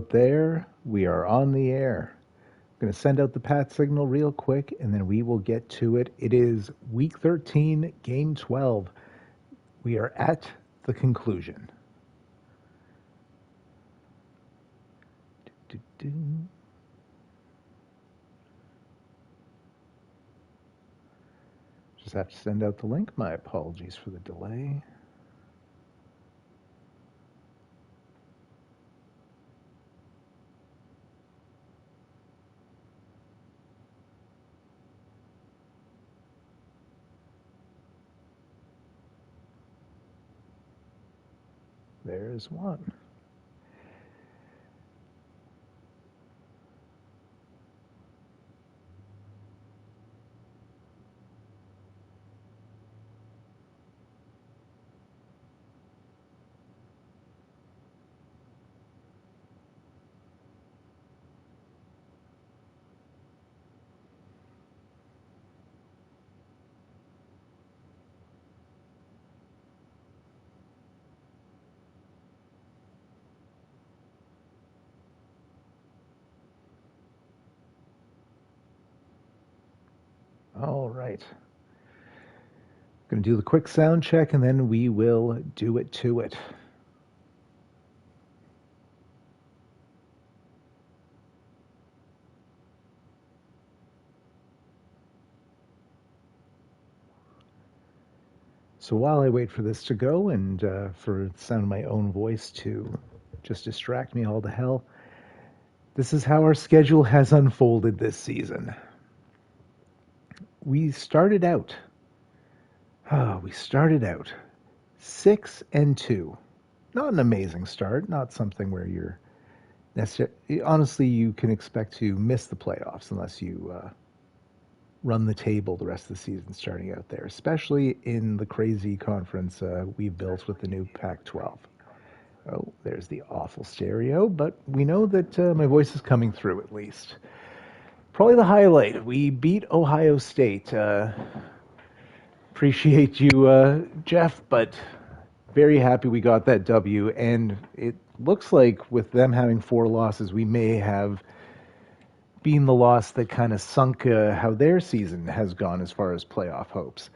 out there. We are on the air. I'm going to send out the pat signal real quick, and then we will get to it. It is Week 13, Game 12. We are at the conclusion. Just have to send out the link. My apologies for the delay. There's one. All right. Going to do the quick sound check, and then we will do it to it. So while I wait for this to go and for the sound of my own voice to just distract me all to hell, this is how our schedule has unfolded this season. We started out 6-2. Not an amazing start, not something where you're necessarily, honestly, you can expect to miss the playoffs unless you run the table the rest of the season starting out there, especially in the crazy conference we've built with the new Pac-12. Oh, there's the awful stereo, but we know that my voice is coming through at least. Probably the highlight. We beat Ohio State. Appreciate you, Jeff, but very happy we got that W. And it looks like with them having 4 losses, we may have been the loss that kind of sunk how their season has gone as far as playoff hopes.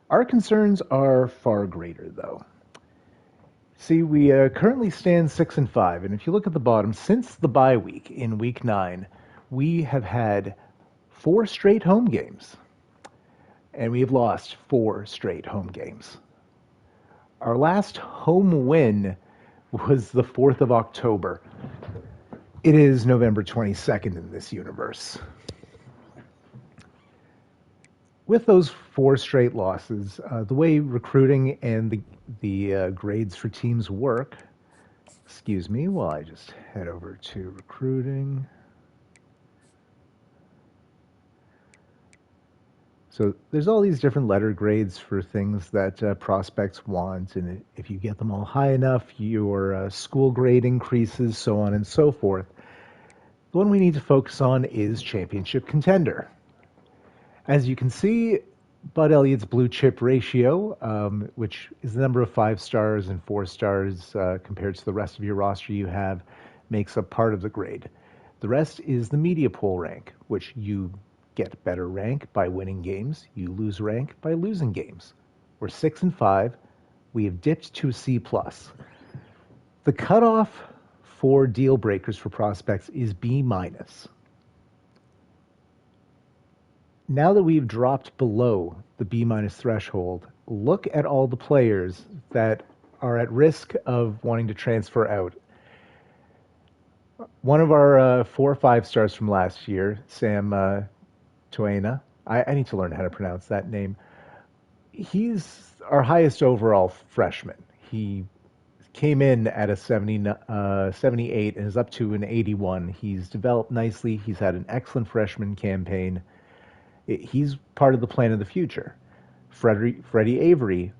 Our concerns are far greater, though. See, we currently stand 6-5, and if you look at the bottom, since the bye week in Week 9, we have had 4 straight home games, and we have lost 4 straight home games. Our last home win was the 4th of October. It is November 22nd in this universe. With those 4 straight losses, the way recruiting and the grades for teams work, excuse me while I just head over to recruiting. So there's all these different letter grades for things that prospects want, and if you get them all high enough, your school grade increases, so on and so forth. The one we need to focus on is championship contender. As you can see, Bud Elliott's blue chip ratio, which is the number of 5 stars and 4 stars compared to the rest of your roster you have, makes up part of the grade. The rest is the media poll rank, which you get better rank by winning games, you lose rank by losing games. We're 6-5. We have dipped to C+. The cutoff for deal breakers for prospects is B-. Now that we've dropped below the B- threshold, look at all the players that are at risk of wanting to transfer out. One of our 4 or 5 stars from last year, Sam Tuena, I need to learn how to pronounce that name. He's our highest overall freshman. He came in at a 78 and is up to an 81. He's developed nicely. He's had an excellent freshman campaign. He's part of the plan of the future. Freddie Avery,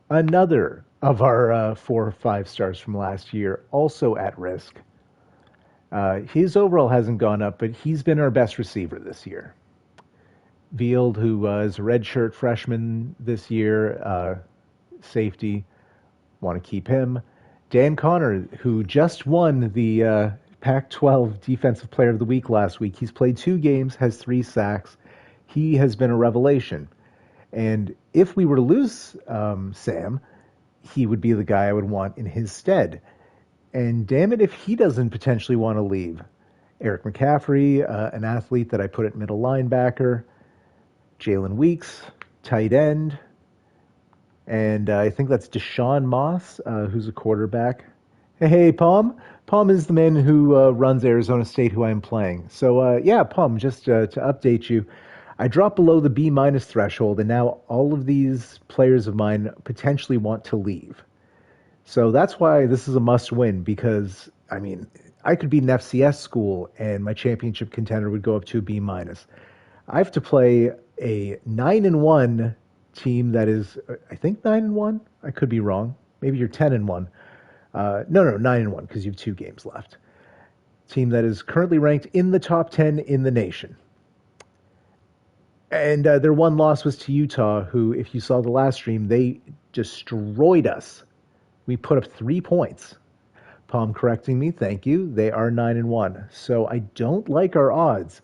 another of our 4 or 5 stars from last year, also at risk. His overall hasn't gone up, but he's been our best receiver this year. Veald, who was a redshirt freshman this year, safety, want to keep him. Dan Connor, who just won the Pac-12 Defensive Player of the Week last week. He's played 2 games, has 3 sacks. He has been a revelation. And if we were to lose Sam, he would be the guy I would want in his stead. And damn it if he doesn't potentially want to leave. Eric McCaffrey, an athlete that I put at middle linebacker. Jalen Weeks, tight end. And I think that's Deshaun Moss, who's a quarterback. Hey, Palm. Palm is the man who runs Arizona State, who I'm playing. So, yeah, Palm, just to update you, I dropped below the B minus threshold, and now all of these players of mine potentially want to leave. So that's why this is a must win, because, I mean, I could beat an FCS school and my championship contender would go up to a B minus. I have to play a 9-1 team that is, I think 9-1. I could be wrong. Maybe you're 10-1. No, 9-1 because you have 2 games left. Team that is currently ranked in the top 10 in the nation. And their one loss was to Utah, who, if you saw the last stream, they destroyed us. We put up 3 points. Palm correcting me, thank you. They are 9-1. So I don't like our odds.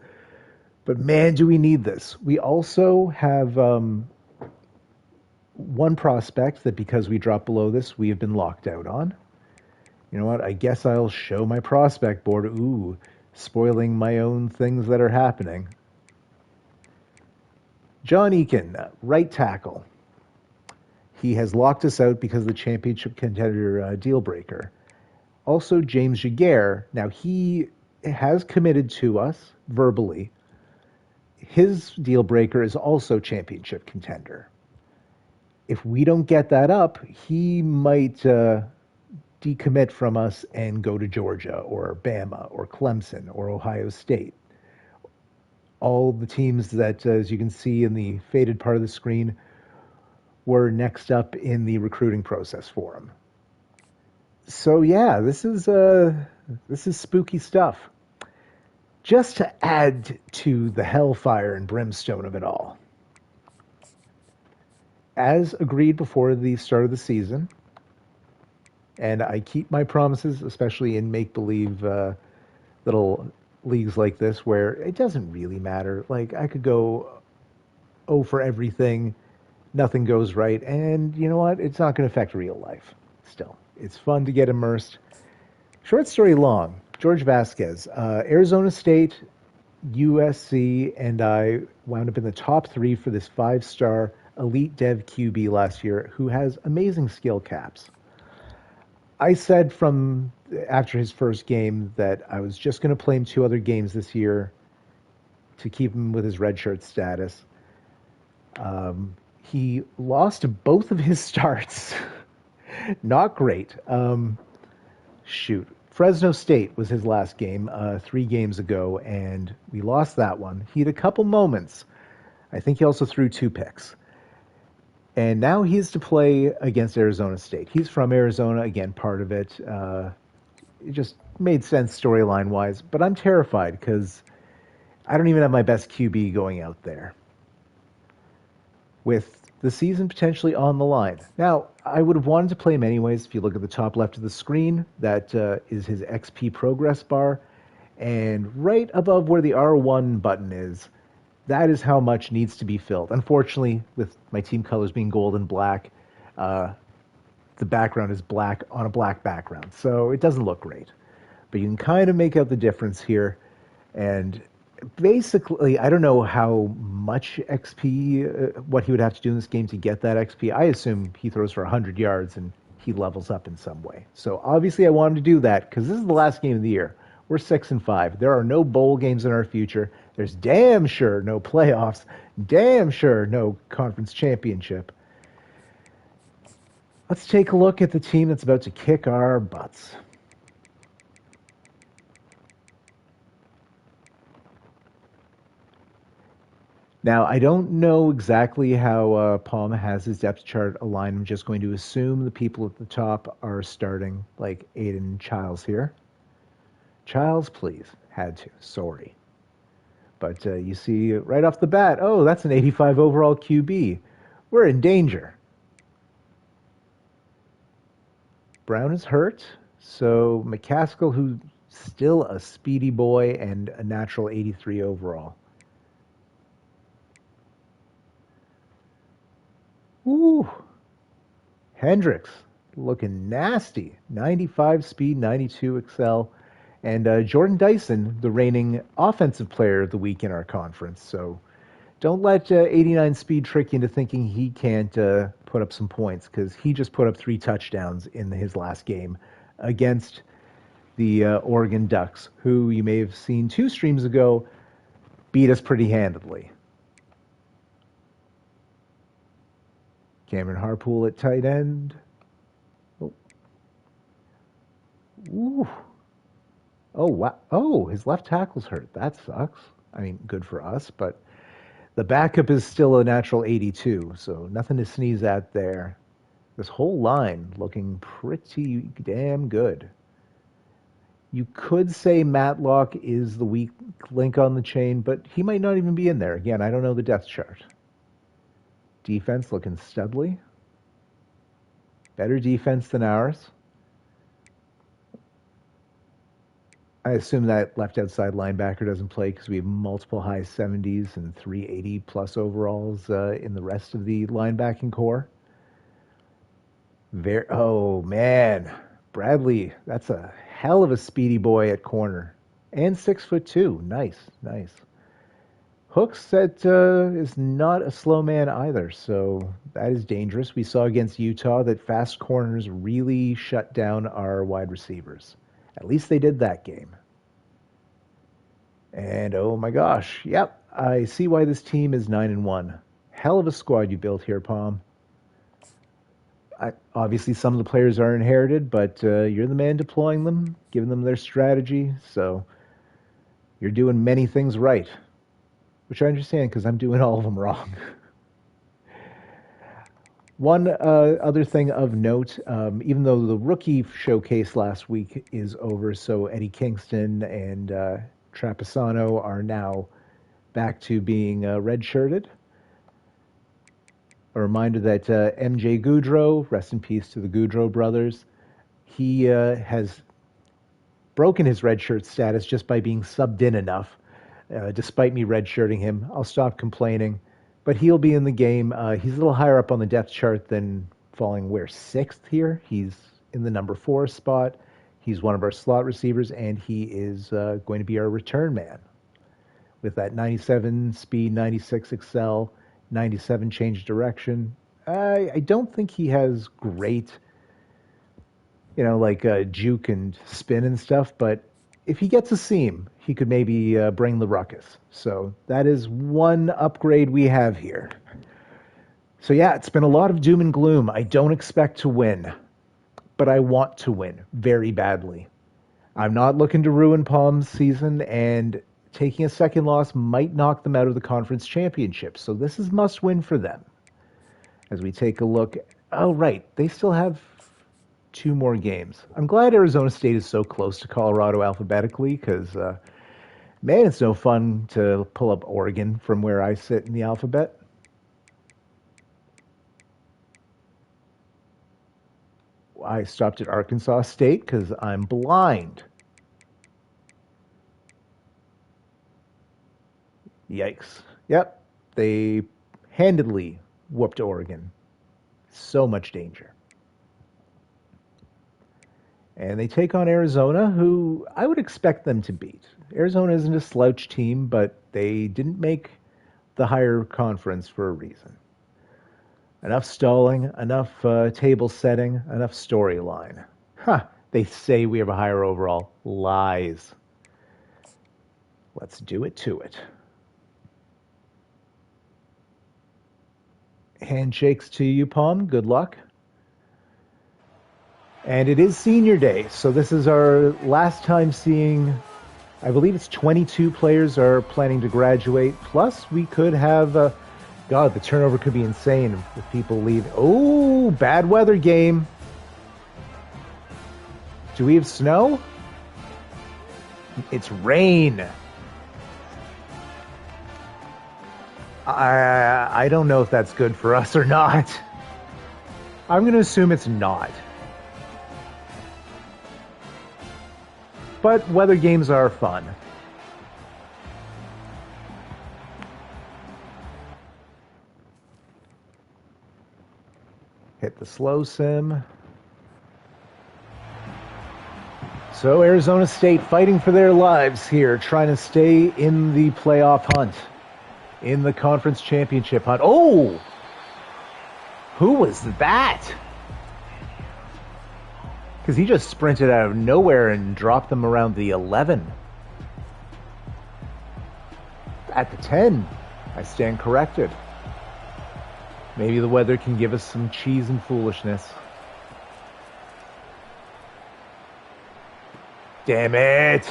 But man, do we need this. We also have one prospect that, because we dropped below this, we have been locked out on. You know what? I guess I'll show my prospect board. Ooh, spoiling my own things that are happening. John Eakin, right tackle. He has locked us out because of the championship contender deal breaker. Also, James Jaguar. Now, he has committed to us verbally. His deal breaker is also championship contender. If we don't get that up, he might decommit from us and go to Georgia or Bama or Clemson or Ohio State. All the teams that, as you can see in the faded part of the screen, were next up in the recruiting process for him. So yeah, this is spooky stuff. Just to add to the hellfire and brimstone of it all, as agreed before the start of the season, and I keep my promises, especially in make-believe little leagues like this, where it doesn't really matter. Like, I could go 0 for everything, nothing goes right, and you know what? It's not going to affect real life. Still, it's fun to get immersed. Short story long. George Vasquez, Arizona State, USC, and I wound up in the top 3 for this 5-star elite dev QB last year, who has amazing skill caps. I said from after his first game that I was just going to play him 2 other games this year to keep him with his redshirt status. He lost both of his starts. Not great. Fresno State was his last game 3 games ago, and we lost that one. He had a couple moments. I think he also threw 2 picks. And now he has to play against Arizona State. He's from Arizona, again, part of it. It just made sense storyline-wise. But I'm terrified because I don't even have my best QB going out there, with the season potentially on the line. Now, I would have wanted to play him anyways. If you look at the top left of the screen, that is his XP progress bar. And right above where the R1 button is, that is how much needs to be filled. Unfortunately, with my team colors being gold and black, the background is black on a black background. So it doesn't look great. But you can kind of make out the difference here. And basically, I don't know how much XP, what he would have to do in this game to get that XP. I assume he throws for 100 yards and he levels up in some way. So obviously I want him to do that because this is the last game of the year. We're 6-5. There are no bowl games in our future. There's damn sure no playoffs. Damn sure no conference championship. Let's take a look at the team that's about to kick our butts. Now, I don't know exactly how Palm has his depth chart aligned. I'm just going to assume the people at the top are starting, like Aiden Childs here. Childs, please. Had to. Sorry. But you see right off the bat, oh, that's an 85 overall QB. We're in danger. Brown is hurt, so McCaskill, who's still a speedy boy and a natural 83 overall. Ooh, Hendricks looking nasty. 95 speed, 92 excel. And Jordan Dyson, the reigning offensive player of the week in our conference. So don't let 89 speed trick you into thinking he can't put up some points, because he just put up 3 touchdowns in his last game against the Oregon Ducks, who you may have seen 2 streams ago beat us pretty handedly. Cameron Harpool at tight end. Oh. Ooh. Oh, wow. Oh, his left tackle's hurt. That sucks. I mean, good for us, but the backup is still a natural 82, so nothing to sneeze at there. This whole line looking pretty damn good. You could say Matlock is the weak link on the chain, but he might not even be in there. Again, I don't know the depth chart. Defense looking studly. Better defense than ours. I assume that left outside linebacker doesn't play because we have multiple high 70s and 380 plus overalls in the rest of the linebacking core. Oh, man. Bradley, that's a hell of a speedy boy at corner. And 6'2". Nice, nice. Hooks that is not a slow man either, so that is dangerous. We saw against Utah that fast corners really shut down our wide receivers. At least they did that game. And oh my gosh, yep, I see why this team is 9-1. Hell of a squad you built here, Palm. Obviously, some of the players are inherited, but you're the man deploying them, giving them their strategy, so you're doing many things right, which I understand because I'm doing all of them wrong. One other thing of note, even though the rookie showcase last week is over, so Eddie Kingston and Trapisano are now back to being redshirted. A reminder that MJ Goudreau, rest in peace to the Goudreau brothers, he has broken his redshirt status just by being subbed in enough. Despite me redshirting him, I'll stop complaining. But he'll be in the game. He's a little higher up on the depth chart than falling, 6th here. He's in the number 4 spot. He's one of our slot receivers, and he is going to be our return man. With that 97 speed, 96 excel, 97 change direction. I don't think he has great, juke and spin and stuff, but if he gets a seam, he could maybe bring the ruckus. So that is one upgrade we have here. So yeah, it's been a lot of doom and gloom. I don't expect to win, but I want to win very badly. I'm not looking to ruin Palm's season, and taking a second loss might knock them out of the conference championship. So this is must win for them. As we take a look, oh right, they still have 2 more games. I'm glad Arizona State is so close to Colorado alphabetically, because, man, it's no fun to pull up Oregon from where I sit in the alphabet. I stopped at Arkansas State because I'm blind. Yikes. Yep, they handedly whooped Oregon. So much danger. And they take on Arizona, who I would expect them to beat. Arizona isn't a slouch team, but they didn't make the higher conference for a reason. Enough stalling, enough table setting, enough storyline. They say we have a higher overall. Lies. Let's do it to it. Handshakes to you, Palm. Good luck. And it is senior day, so this is our last time seeing, I believe it's 22 players are planning to graduate. Plus, we could have, God, the turnover could be insane if people leave. Oh, bad weather game. Do we have snow? It's rain. I don't know if that's good for us or not. I'm going to assume it's not. But weather games are fun. Hit the slow sim. So Arizona State fighting for their lives here, trying to stay in the playoff hunt, in the conference championship hunt. Oh! Who was that? Because he just sprinted out of nowhere and dropped them around the 11. At the 10, I stand corrected. Maybe the weather can give us some cheese and foolishness. Damn it!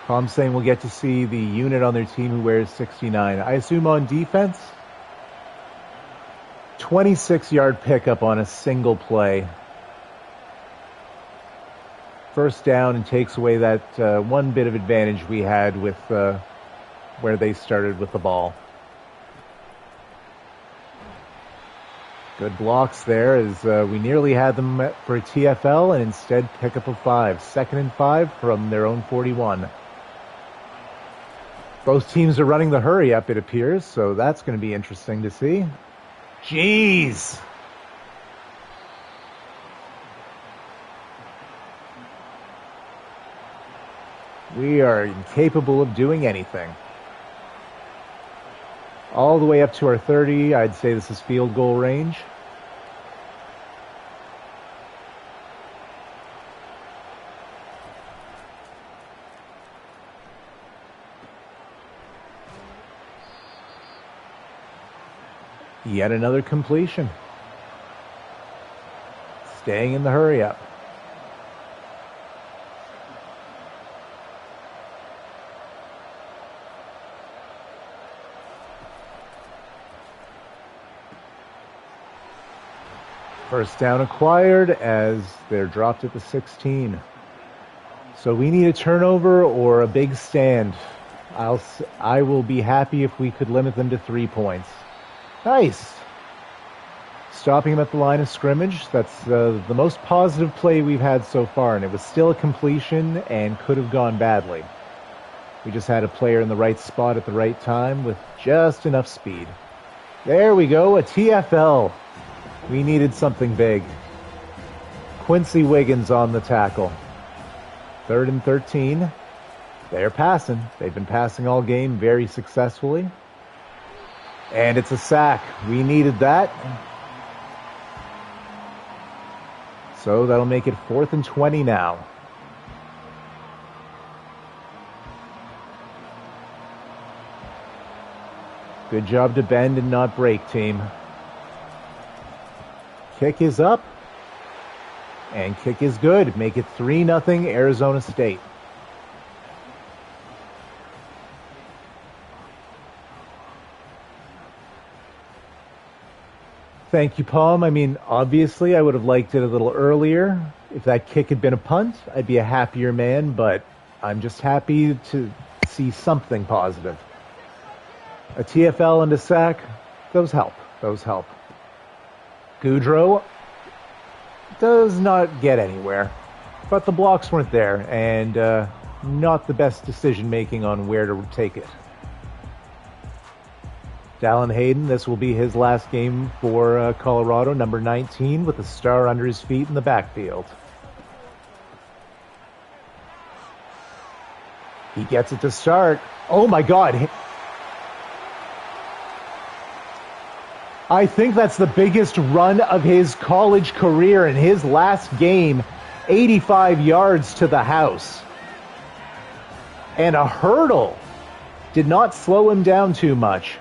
I'm saying we'll get to see the unit on their team who wears 69. I assume on defense? 26-yard pickup on a single play. First down and takes away that one bit of advantage we had with where they started with the ball. Good blocks there as we nearly had them for a TFL and instead pick up a 5. 2nd and 5 from their own 41. Both teams are running the hurry up, it appears, so that's going to be interesting to see. Jeez! We are incapable of doing anything. All the way up to our 30, I'd say this is field goal range. Yet another completion. Staying in the hurry up. First down acquired as they're dropped at the 16. So we need a turnover or a big stand. I will be happy if we could limit them to 3 points. Nice. Stopping him at the line of scrimmage. That's the most positive play we've had so far, and it was still a completion and could have gone badly. We just had a player in the right spot at the right time with just enough speed. There we go, a TFL. We needed something big. Quincy Wiggins on the tackle. 3rd and 13. They're passing. They've been passing all game very successfully. And it's a sack. We needed that. So that'll make it 4th and 20 now. Good job to bend and not break, team. Kick is up. And kick is good. Make it 3-0 Arizona State. Thank you, Palm. I mean, obviously, I would have liked it a little earlier. If that kick had been a punt, I'd be a happier man, but I'm just happy to see something positive. A TFL and a sack, those help. Those help. Goudreau does not get anywhere, but the blocks weren't there, and not the best decision-making on where to take it. Dallin Hayden, this will be his last game for Colorado, number 19, with a star under his feet in the backfield. He gets it to start. Oh my God. I think that's the biggest run of his college career in his last game. 85 yards to the house. And a hurdle did not slow him down too much.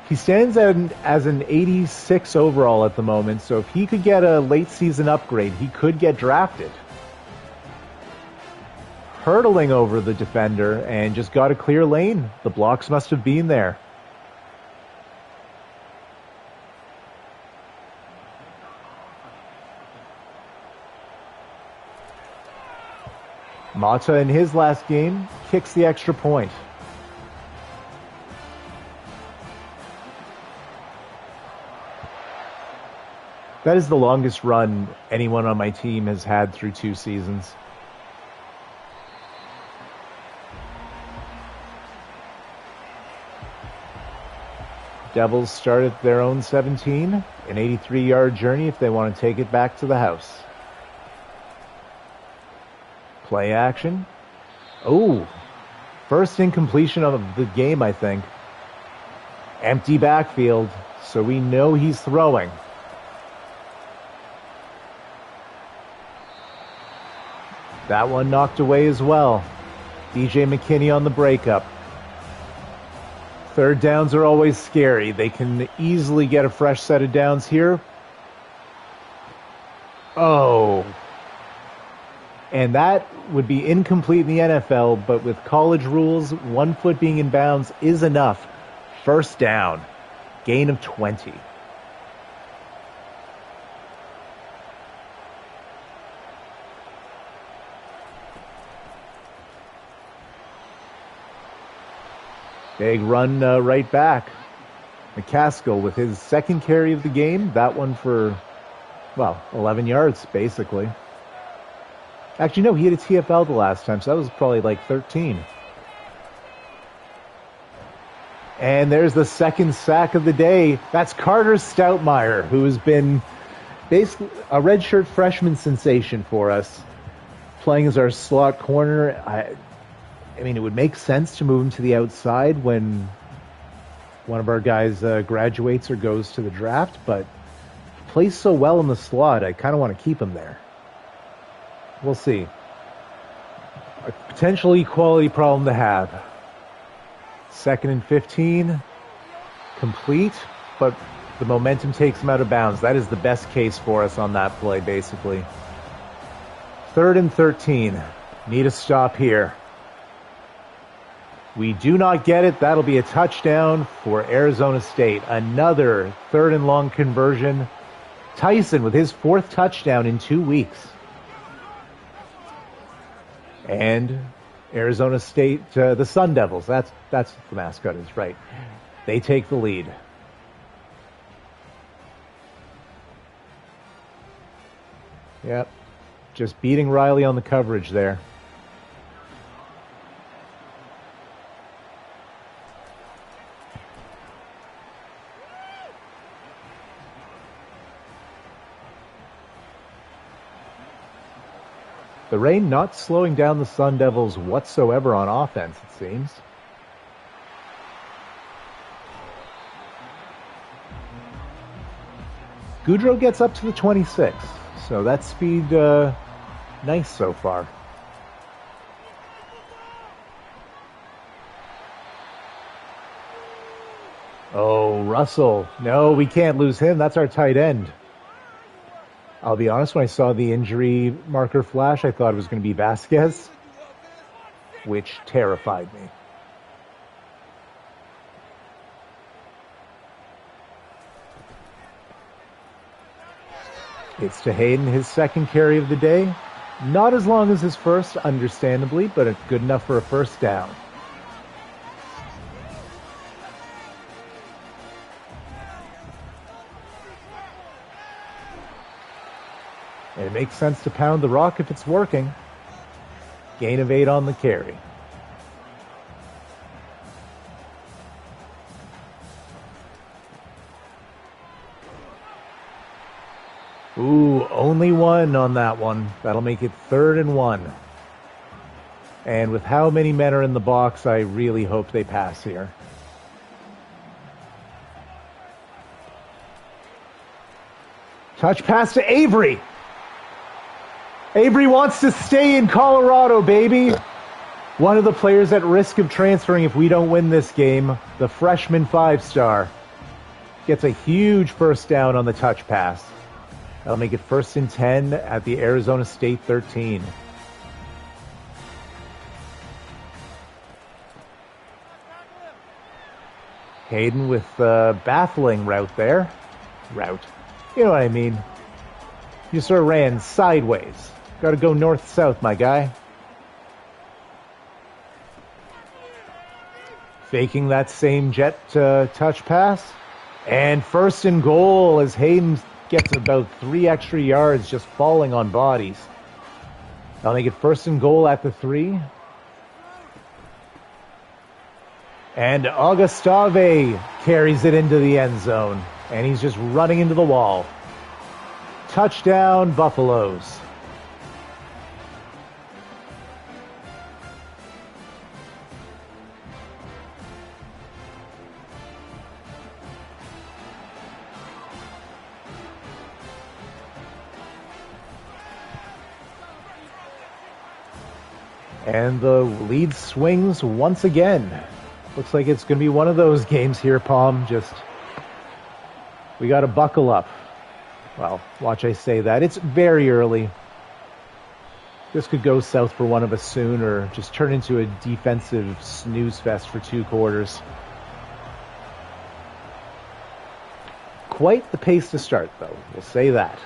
He stands as an 86 overall at the moment, so if he could get a late season upgrade, he could get drafted. Hurdling over the defender and just got a clear lane. The blocks must have been there. Mata in his last game kicks the extra point. That is the longest run anyone on my team has had through 2 seasons. Devils start at their own 17, an 83-yard journey if they want to take it back to the house. Play action. Oh, first incompletion of the game, I think. Empty backfield, so we know he's throwing. That one knocked away as well. DJ McKinney on the breakup. Third downs are always scary. They can easily get a fresh set of downs here. Oh. And that would be incomplete in the NFL, but with college rules, 1 foot being in bounds is enough. First down. Gain of 20. Big run right back. McCaskill with his second carry of the game. That one for, 11 yards, basically. Actually, no, he had a TFL the last time, so that was probably like 13. And there's the second sack of the day. That's Carter Stoutmeyer, who has been basically a redshirt freshman sensation for us, playing as our slot corner. I mean, it would make sense to move him to the outside when one of our guys graduates or goes to the draft, but he plays so well in the slot, I kind of want to keep him there. We'll see. A potential equality problem to have. 2nd and 15. Complete, but the momentum takes him out of bounds. That is the best case for us on that play, basically. 3rd and 13. Need a stop here. We do not get it. That'll be a touchdown for Arizona State. Another 3rd and long conversion. Tyson with his 4th touchdown in 2 weeks. And Arizona State, the Sun Devils, that's what the mascot is, right. They take the lead. Yep, just beating Riley on the coverage there. The rain not slowing down the Sun Devils whatsoever on offense, it seems. Goudreau gets up to the 26, so that speed, nice so far. Oh, Russell. No, we can't lose him. That's our tight end. I'll be honest, when I saw the injury marker flash, I thought it was going to be Vasquez, which terrified me. It's to Hayden, his 2nd carry of the day. Not as long as his first, understandably, but good enough for a first down. And it makes sense to pound the rock if it's working. Gain of 8 on the carry. Ooh, only 1 on that one. That'll make it 3rd and 1. And with how many men are in the box, I really hope they pass here. Touch pass to Avery. Avery wants to stay in Colorado, baby. One of the players at risk of transferring if we don't win this game, the freshman 5-star, gets a huge first down on the touch pass. That'll make it 1st and 10 at the Arizona State 13. Hayden with a baffling route there. You know what I mean. You sort of ran sideways. Got to go north-south, my guy. Faking that same jet touch pass. And 1st and goal as Hayden gets about 3 extra yards just falling on bodies. Now they get first and goal at the 3. And Augustave carries it into the end zone. And he's just running into the wall. Touchdown, Buffaloes. And the lead swings once again. Looks like it's going to be one of those games here, Palm. We got to buckle up. Well, watch I say that. It's very early. This could go south for one of us soon, or just turn into a defensive snooze fest for 2 quarters. Quite the pace to start, though. We'll say that.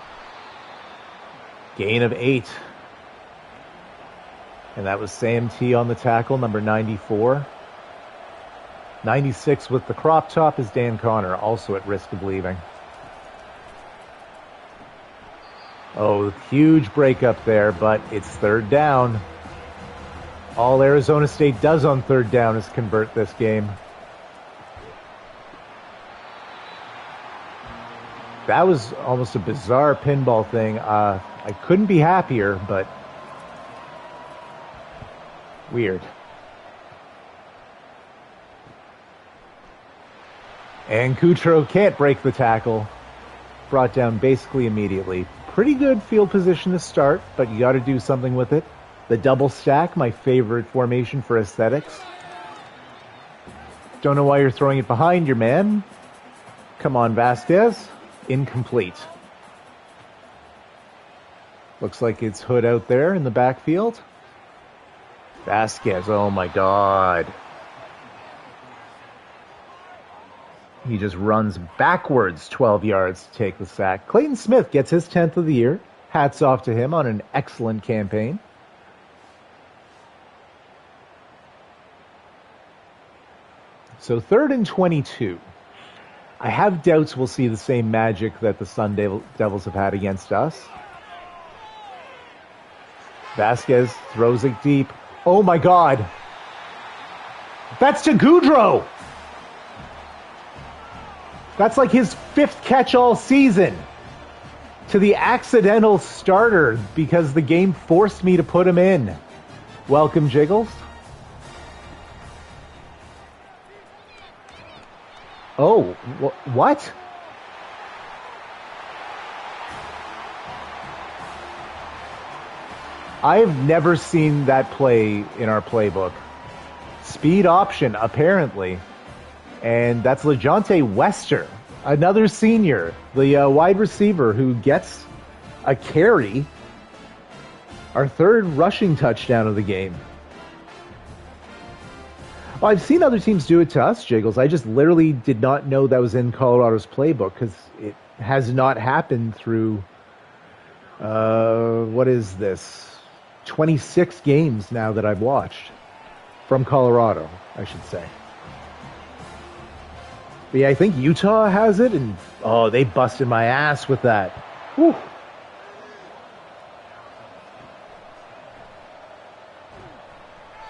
Gain of 8. And that was Sam T on the tackle, number 94. 96 with the crop top is Dan Connor, also at risk of leaving. Oh, huge breakup there, but it's 3rd down. All Arizona State does on 3rd down is convert this game. That was almost a bizarre pinball thing. I couldn't be happier, but weird. And Coutreau can't break the tackle. Brought down basically immediately. Pretty good field position to start, but you got to do something with it. The double stack, my favorite formation for aesthetics. Don't know why you're throwing it behind your man. Come on, Vasquez. Incomplete. Looks like it's Hood out there in the backfield. Vasquez, oh my God. He just runs backwards 12 yards to take the sack. Clayton Smith gets his 10th of the year. Hats off to him on an excellent campaign. So 3rd and 22. I have doubts we'll see the same magic that the Sun Devils have had against us. Vasquez throws it deep. Oh my God. That's to Goudreau. That's like his 5th catch all season. To the accidental starter because the game forced me to put him in. Welcome, Jiggles. Oh, what? I've never seen that play in our playbook. Speed option, apparently. And that's LeJonte Wester, another senior, the wide receiver who gets a carry. Our 3rd rushing touchdown of the game. Well, I've seen other teams do it to us, Jiggles. I just literally did not know that was in Colorado's playbook because it has not happened through, what is this? 26 games now that I've watched from Colorado, I should say. But yeah, I think Utah has it, and oh, they busted my ass with that. Whew.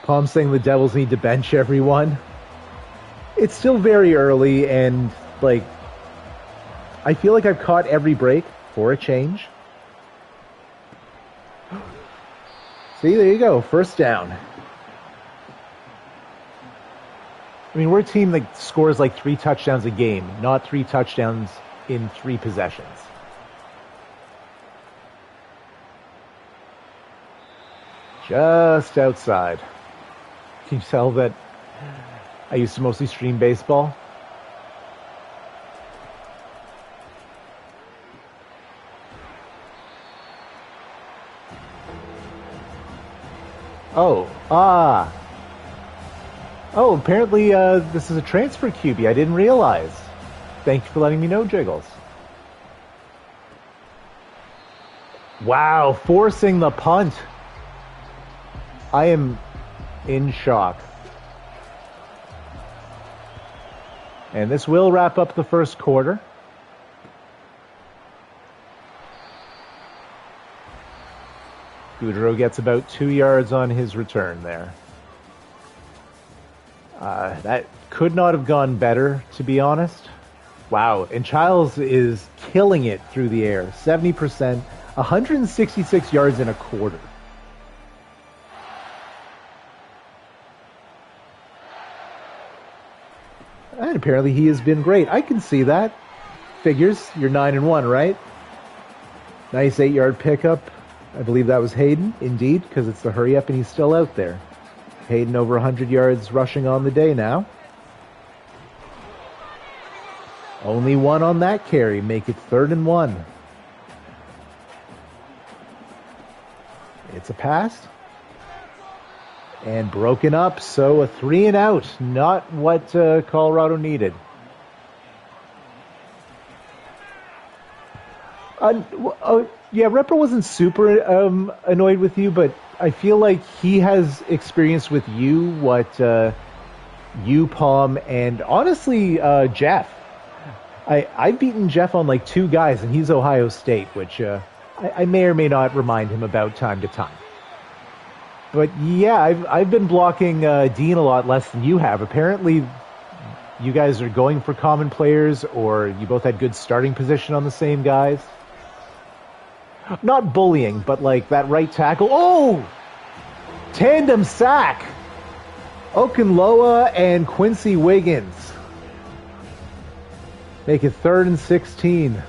Palm saying the Devils need to bench everyone. It's still very early, and like, I feel like I've caught every break for a change. See, there you go, 1st down. I mean, we're a team that scores like 3 touchdowns a game, not 3 touchdowns in 3 possessions. Just outside. Can you tell that I used to mostly stream baseball? Oh, Oh, apparently this is a transfer QB. I didn't realize. Thank you for letting me know, Jiggles. Wow, forcing the punt. I am in shock. And this will wrap up the 1st quarter. Goudreau gets about 2 yards on his return there. That could not have gone better, to be honest. Wow, and Childs is killing it through the air. 70%, 166 yards in a quarter. And apparently he has been great. I can see that. Figures, you're 9-1, right? Nice 8-yard pickup. I believe that was Hayden, indeed, because it's the hurry up and he's still out there. Hayden over 100 yards rushing on the day now. Only one on that carry. Make it 3rd and 1. It's a pass. And broken up, so a 3 and out. Not what Colorado needed. Yeah, Repper wasn't super annoyed with you, but I feel like he has experienced with you what you, Palm, and honestly, Jeff. I've beaten Jeff on like 2 guys, and he's Ohio State, which I may or may not remind him about time to time. But yeah, I've been blocking Dean a lot less than you have. Apparently, you guys are going for common players, or you both had good starting position on the same guys. Not bullying, but like that right tackle. Oh! Tandem sack! Okunloa and Quincy Wiggins. Make it 3rd and 16.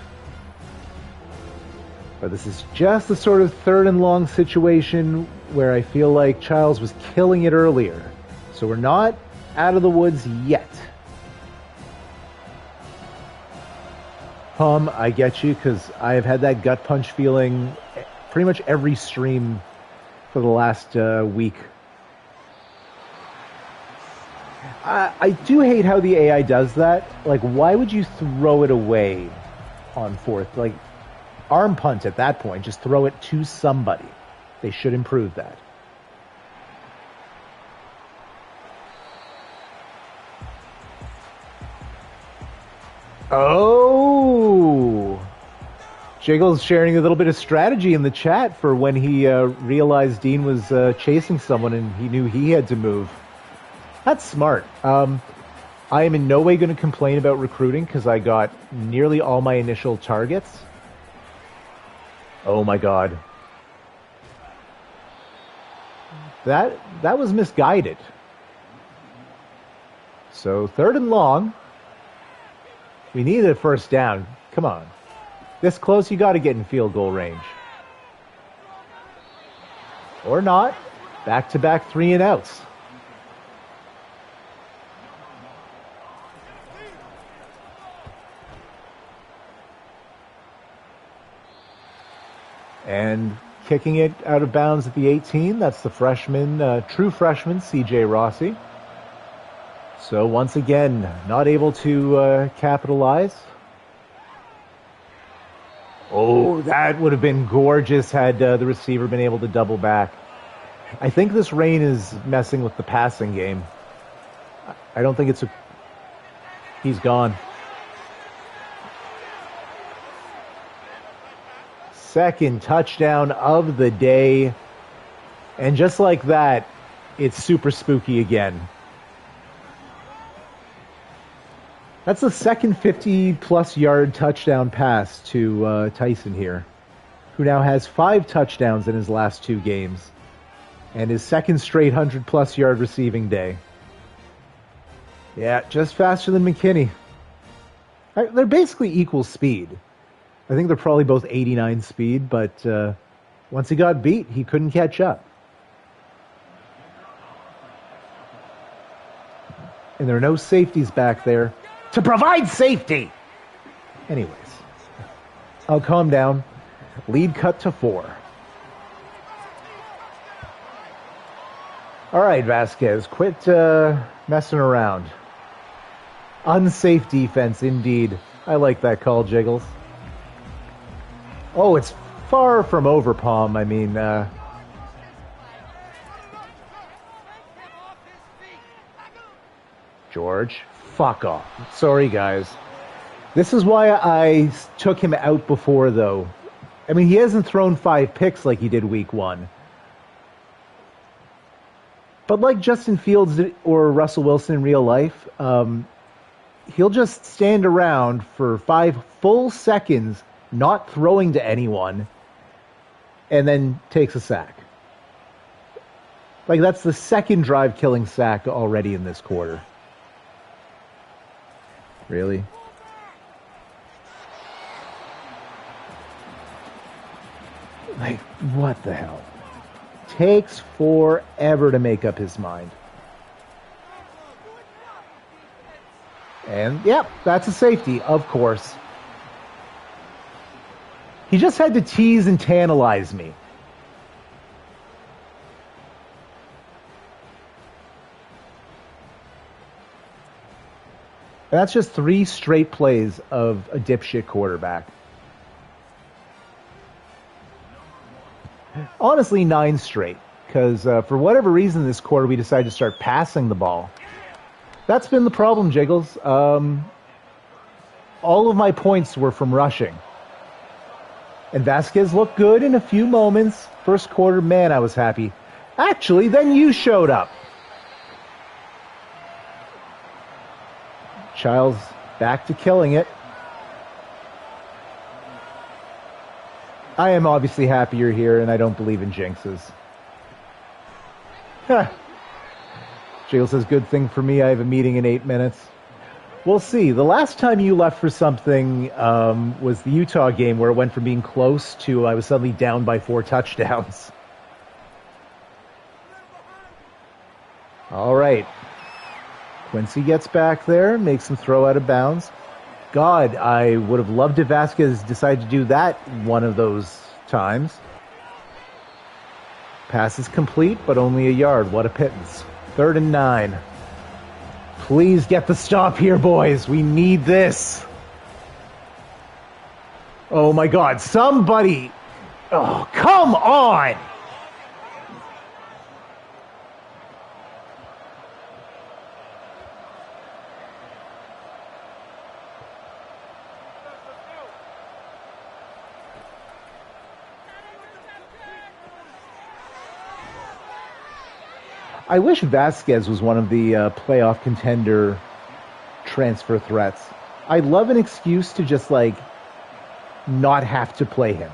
But this is just the sort of 3rd and long situation where I feel like Childs was killing it earlier. So we're not out of the woods yet. I get you, because I have had that gut punch feeling pretty much every stream for the last week. I do hate how the AI does that. Like, why would you throw it away on 4th? Like, arm punt at that point. Just throw it to somebody. They should improve that. Oh! Jiggles sharing a little bit of strategy in the chat for when he realized Dean was chasing someone and he knew he had to move. That's smart. I am in no way going to complain about recruiting because I got nearly all my initial targets. Oh my god. That was misguided. So 3rd and long. We needed a 1st down. Come on. This close, you got to get in field goal range. Or not. Back-to-back 3 and outs. And kicking it out of bounds at the 18. That's the freshman, true freshman, CJ Rossi. So once again, not able to capitalize. Oh, that would have been gorgeous had the receiver been able to double back. I think this rain is messing with the passing game. I don't think it's a... He's gone. Second touchdown of the day. And just like that, it's super spooky again. That's the second 50-plus yard touchdown pass to Tyson here, who now has 5 touchdowns in his last 2 games, and his second straight 100-plus yard receiving day. Yeah, just faster than McKinney. They're basically equal speed. I think they're probably both 89 speed, but once he got beat, he couldn't catch up. And there are no safeties back there to provide safety. Anyways, I'll calm down. Lead cut to 4. All right, Vasquez, quit messing around. Unsafe defense, indeed. I like that call, Jiggles. Oh, it's far from over, Palm. I mean, George, fuck off. Sorry, guys. This is why I took him out before, though. I mean, he hasn't thrown 5 picks like he did week 1. But like Justin Fields or Russell Wilson in real life, he'll just stand around for 5 full seconds, not throwing to anyone, and then takes a sack. Like, that's the second drive-killing sack already in this quarter. Really? Like, what the hell? Takes forever to make up his mind. And, yep, that's a safety, of course. He just had to tease and tantalize me. And that's just 3 straight plays of a dipshit quarterback. Honestly, 9 straight. Because for whatever reason this quarter we decided to start passing the ball. That's been the problem, Jiggles. All of my points were from rushing. And Vasquez looked good in a few moments. First quarter, man, I was happy. Actually, then you showed up. Childs back to killing it. I am obviously happy you're here, and I don't believe in jinxes. Jiggles says, good thing for me, I have a meeting in 8 minutes. We'll see. The last time you left for something was the Utah game, where it went from being close to I was suddenly down by 4 touchdowns. All right. Quincy gets back there, makes him throw out of bounds. God, I would have loved if Vasquez decided to do that one of those times. Pass is complete, but only a yard. What a pittance. 3rd and 9. Please get the stop here, boys. We need this. Oh, my God. Somebody. Oh, come on. I wish Vasquez was one of the playoff contender transfer threats. I'd love an excuse to just, like, not have to play him.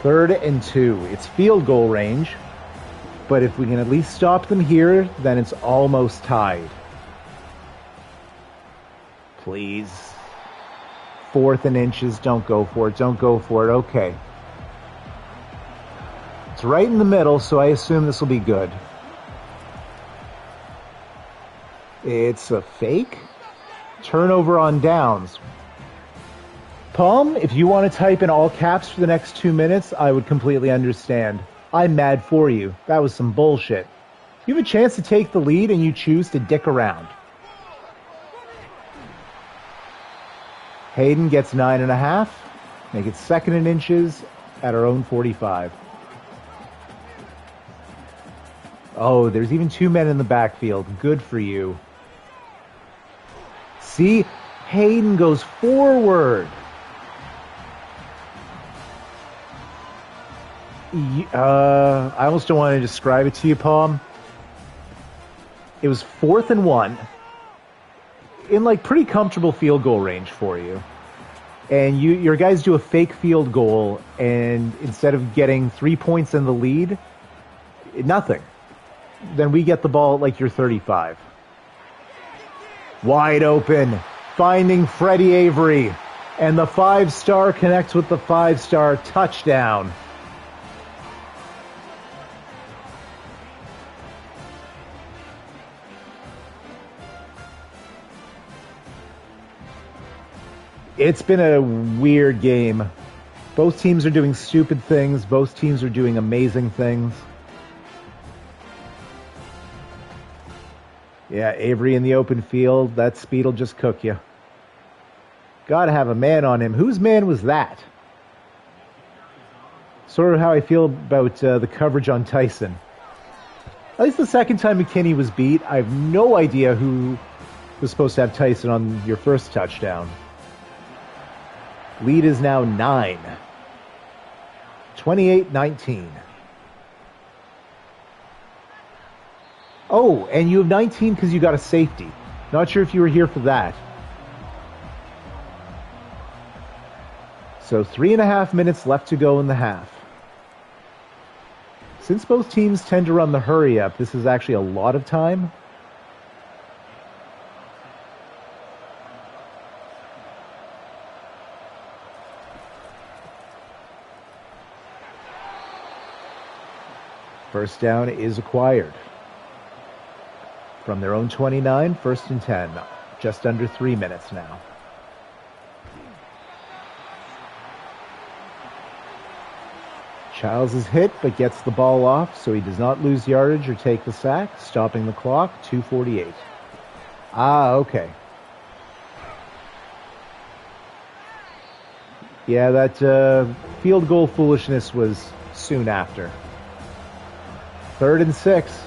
Third and 2. It's field goal range. But if we can at least stop them here, then it's almost tied. Please. 4th and inches. Don't go for it. Don't go for it. Okay. It's right in the middle, so I assume this will be good. It's a fake. Turnover on downs. Palm, if you want to type in all caps for the next 2 minutes, I would completely understand. I'm mad for you. That was some bullshit. You have a chance to take the lead and you choose to dick around. Hayden gets 9.5. Make it 2nd and inches at our own 45. Oh, there's even 2 men in the backfield. Good for you. See? Hayden goes forward. I almost don't want to describe it to you, Palm. It was 4th and 1. In, like, pretty comfortable field goal range for you. And your guys do a fake field goal, and instead of getting 3 points in the lead, nothing. Then we get the ball at, like, your 35. Wide open. Finding Freddie Avery. And the 5-star connects with the 5-star touchdown. It's been a weird game. Both teams are doing stupid things. Both teams are doing amazing things. Yeah, Avery in the open field. That speed will just cook you. Gotta have a man on him. Whose man was that? Sort of how I feel about the coverage on Tyson. At least the second time McKinney was beat. I have no idea who was supposed to have Tyson on your first touchdown. Lead is now 9. 28-19. Oh, and you have 19 because you got a safety. Not sure if you were here for that. So 3.5 minutes left to go in the half. Since both teams tend to run the hurry up, this is actually a lot of time. First down is acquired. From their own 29, 1st and 10. Just under 3 minutes now. Childs is hit, but gets the ball off, so he does not lose yardage or take the sack, stopping the clock, 2:48. Ah, okay. Yeah, that field goal foolishness was soon after. 3rd and 6.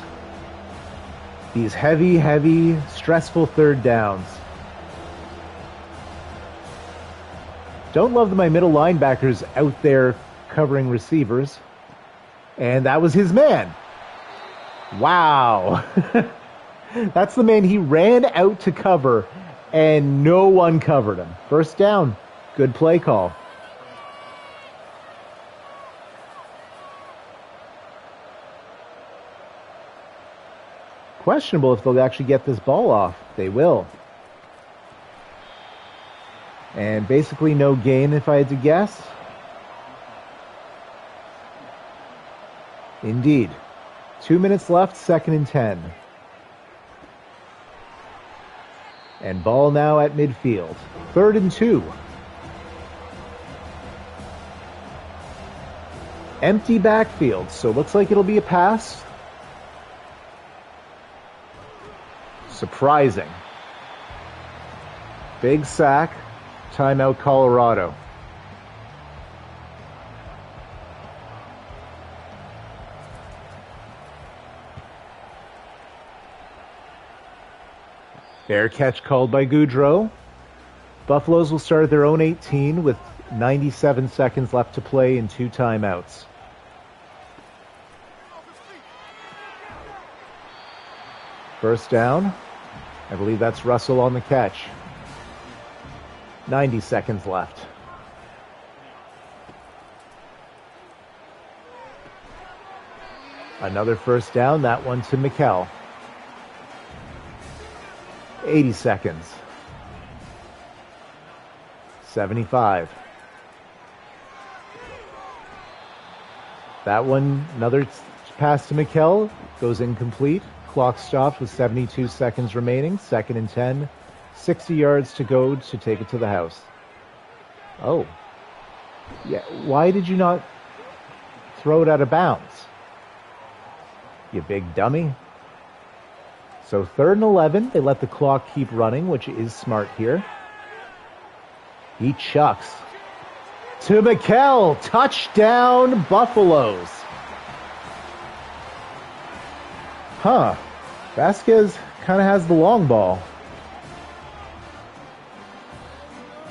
These heavy, stressful third downs. Don't love that my middle linebacker's out there covering receivers. And that was his man. Wow. That's the man he ran out to cover, and no one covered him. First down. Good play call. Questionable if they'll actually get this ball off. They will. And basically no gain if I had to guess. Indeed. 2 minutes left, 2nd and 10. And ball now at midfield. 3rd and 2. Empty backfield, so looks like it'll be a pass. Surprising. Big sack. Timeout Colorado. Fair catch called by Goudreau. Buffaloes will start at their own 18 with 97 seconds left to play and 2 timeouts. First down. I believe that's Russell on the catch. 90 seconds left. Another first down, that one to Mikkel. 80 seconds. 75. That one, another pass to Mikkel, goes incomplete. Clock stopped with 72 seconds remaining. 2nd and 10. 60 yards to go to take it to the house. Oh. Yeah, why did you not throw it out of bounds? You big dummy. So 3rd and 11. They let the clock keep running, which is smart here. He chucks. To Mikkel. Touchdown, Buffaloes. Huh. Vasquez kind of has the long ball.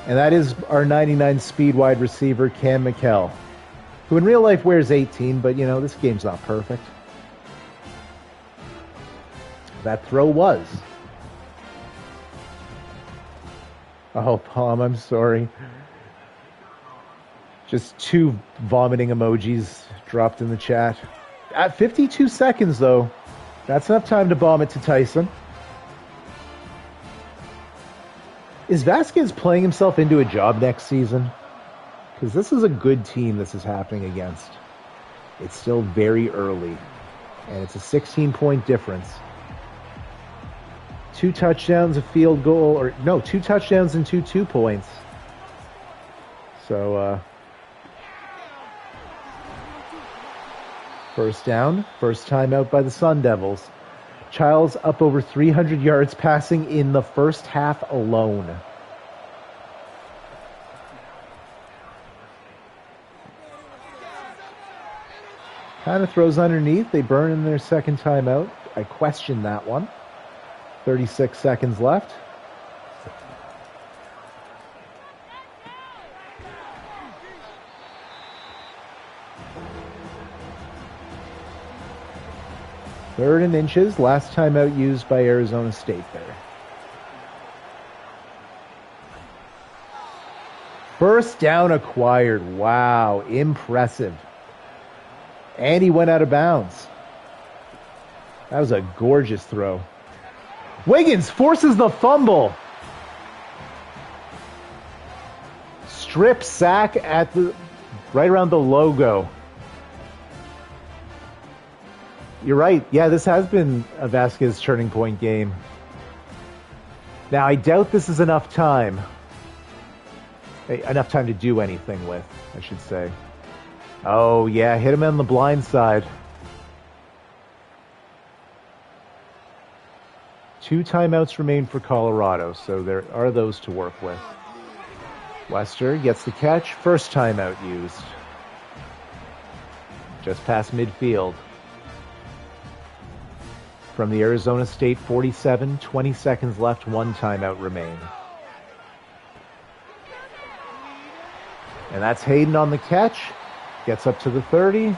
And that is our 99 speed wide receiver, Cam Mikkel, who in real life wears 18, but, you know, this game's not perfect. That throw was. Oh, Palm, I'm sorry. Just 2 vomiting emojis dropped in the chat. At 52 seconds, though, that's enough time to bomb it to Tyson. Is Vasquez playing himself into a job next season? Because this is a good team this is happening against. It's still very early. And it's a 16-point difference. 2 touchdowns, a field goal, or no, 2 touchdowns and 2 points. So, first down, first time out by the Sun Devils. Childs up over 300 yards passing in the first half alone. Kind of throws underneath. They burn in their second timeout. I question that one. 36 seconds left. Third and inches. Last timeout used by Arizona State there. First down acquired. Wow, impressive. And he went out of bounds. That was a gorgeous throw. Wiggins forces the fumble. Strip sack at the right around the logo. You're right. Yeah, this has been a Vasquez turning point game. Now, I doubt this is enough time. Enough time to do anything with, I should say. Oh, yeah, hit him on the blind side. 2 timeouts remain for Colorado, so there are those to work with. Wester gets the catch. First timeout used. Just past midfield. From the Arizona State 47, 20 seconds left, 1 timeout remain. And that's Hayden on the catch. Gets up to the 30.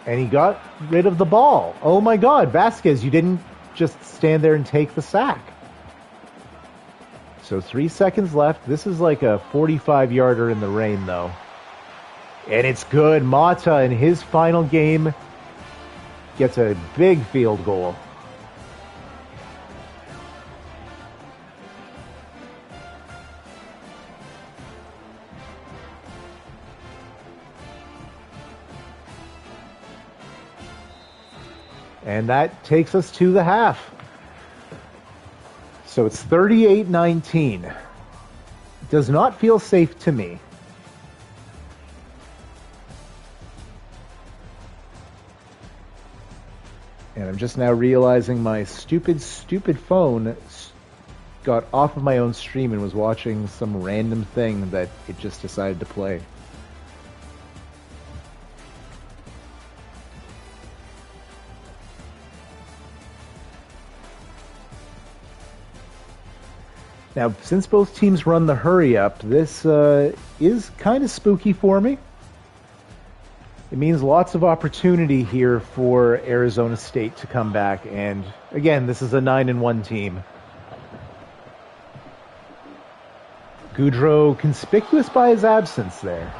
And he got rid of the ball. Oh my God, Vasquez, you didn't just stand there and take the sack. So 3 seconds left. This is like a 45-yarder in the rain, though. And it's good. Mata, in his final game, gets a big field goal. And that takes us to the half. So it's 38-19. Does not feel safe to me. And I'm just now realizing my stupid phone got off of my own stream and was watching some random thing that it just decided to play. Now, since both teams run the hurry up, this is kind of spooky for me. It means lots of opportunity here for Arizona State to come back. And again, this is a 9-1 team. Goudreau conspicuous by his absence there.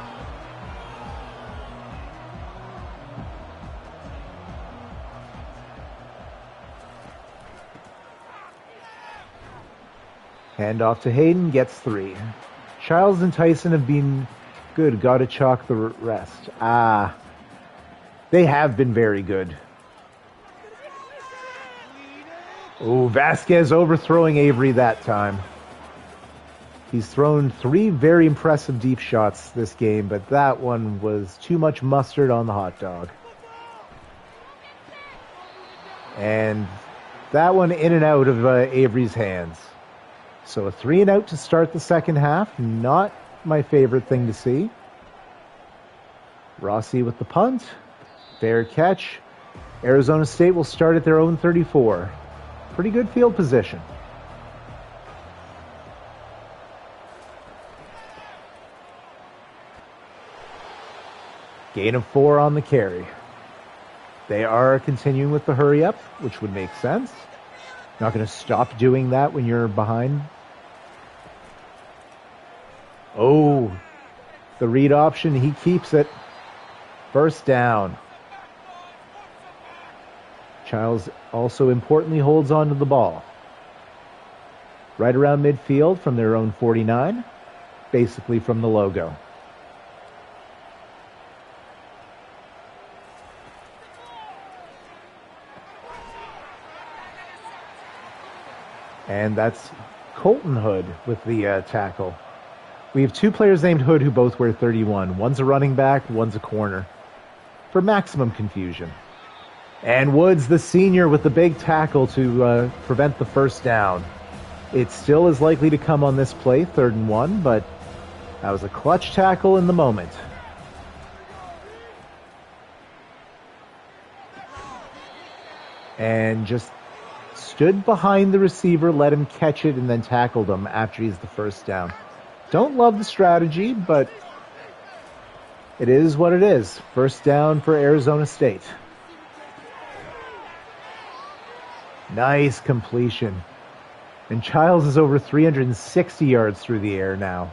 Hand off to Hayden, gets 3. Childs and Tyson have been good. Got to chalk the rest. They have been very good. Oh, Vasquez overthrowing Avery that time. He's thrown 3 very impressive deep shots this game, but that one was too much mustard on the hot dog. And that one in and out of Avery's hands. So a 3 and out to start the second half. Not my favorite thing to see. Rossi with the punt. Fair catch. Arizona State will start at their own 34. Pretty good field position. Gain of 4 on the carry. They are continuing with the hurry up, which would make sense. Not going to stop doing that when you're behind. Oh, the read option, he keeps it. First down. Childs also importantly holds on to the ball. Right around midfield from their own 49, basically from the logo. And that's Colton Hood with the tackle. We have 2 players named Hood who both wear 31. One's a running back, one's a corner. For maximum confusion. And Woods, the senior, with the big tackle to prevent the first down. It still is likely to come on this play, 3rd and 1, but that was a clutch tackle in the moment. And just stood behind the receiver, let him catch it, and then tackled him after he's the first down. Don't love the strategy, but it is what it is. First down for Arizona State. Nice completion. And Childs is over 360 yards through the air now.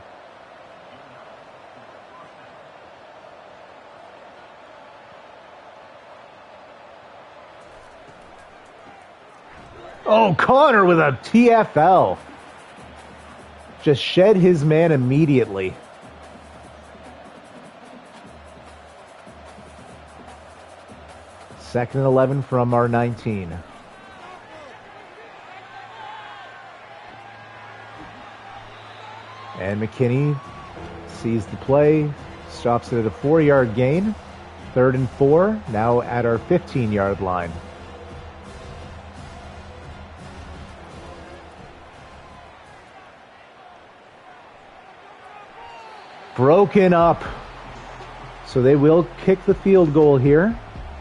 Oh, Connor with a TFL. Just shed his man immediately. Second and 11 from our 19. And McKinney sees the play, stops it at a 4-yard gain. 3rd and 4, now at our 15-yard line. Broken up. So they will kick the field goal here.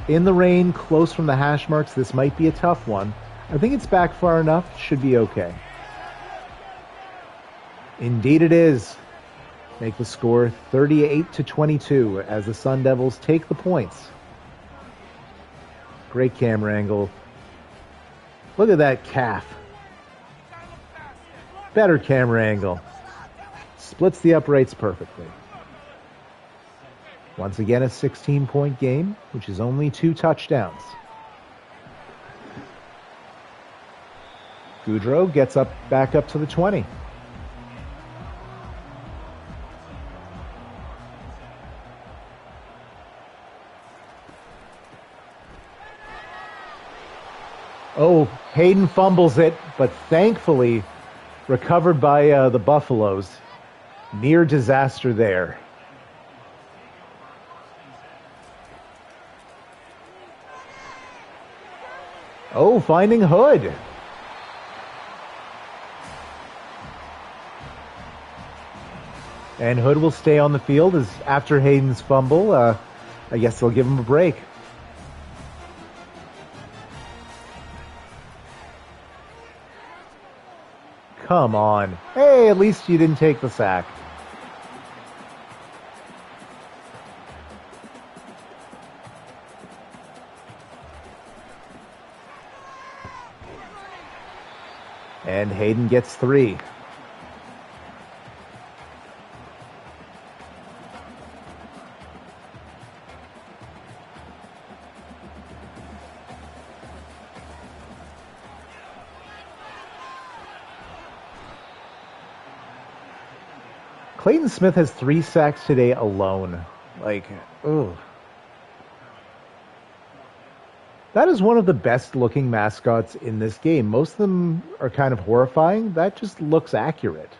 In the rain, close from the hash marks. This might be a tough one. I think it's back far enough. Should be okay. Indeed it is. Make the score 38-22 as the Sun Devils take the points. Great camera angle. Look at that calf. Better camera angle. Splits the uprights perfectly. Once again, a 16-point game, which is only 2 touchdowns. Goudreau gets back up to the 20. Oh, Hayden fumbles it, but thankfully recovered by the Buffaloes. Near disaster there. Oh, finding Hood. And Hood will stay on the field as after Hayden's fumble. I guess they'll give him a break. Come on. Hey, at least you didn't take the sack. And Hayden gets 3. Clayton Smith has 3 sacks today alone. Like, ugh. That is one of the best looking mascots in this game. Most of them are kind of horrifying. That just looks accurate.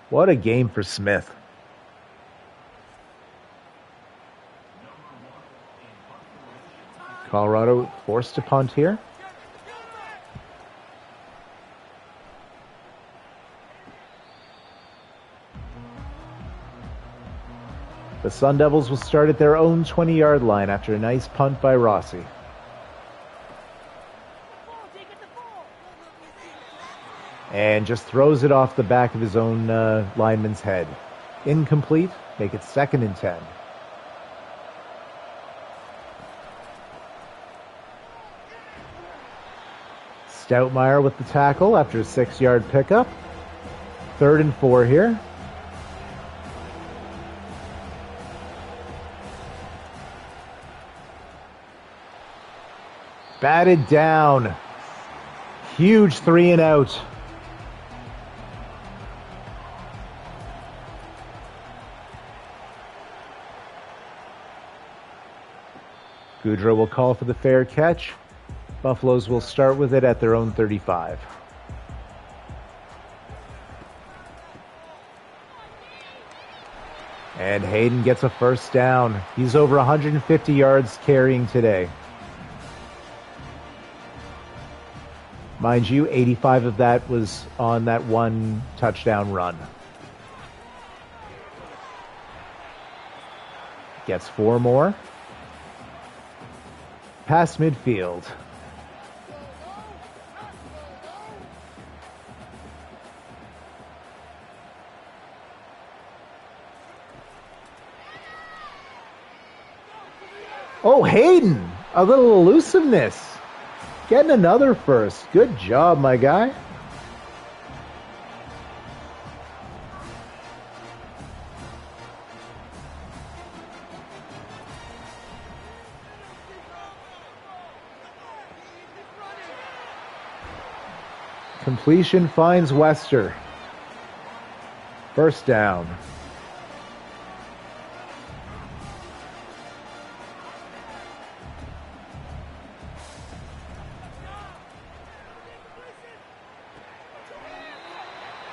What a game for Smith. Colorado forced to punt here. The Sun Devils will start at their own 20-yard line after a nice punt by Rossi. And just throws it off the back of his own lineman's head. Incomplete. Make it 2nd and 10. Stoutmire with the tackle after a 6-yard pickup. 3rd and 4 here. Batted down. Huge 3 and out. Goudreau will call for the fair catch. Buffaloes will start with it at their own 35. And Hayden gets a first down. He's over 150 yards carrying today. Mind you, 85 of that was on that one touchdown run. Gets 4 more. Past midfield. Oh, Hayden! A little elusiveness. Getting another first. Good job, my guy. Completion finds Wester. First down.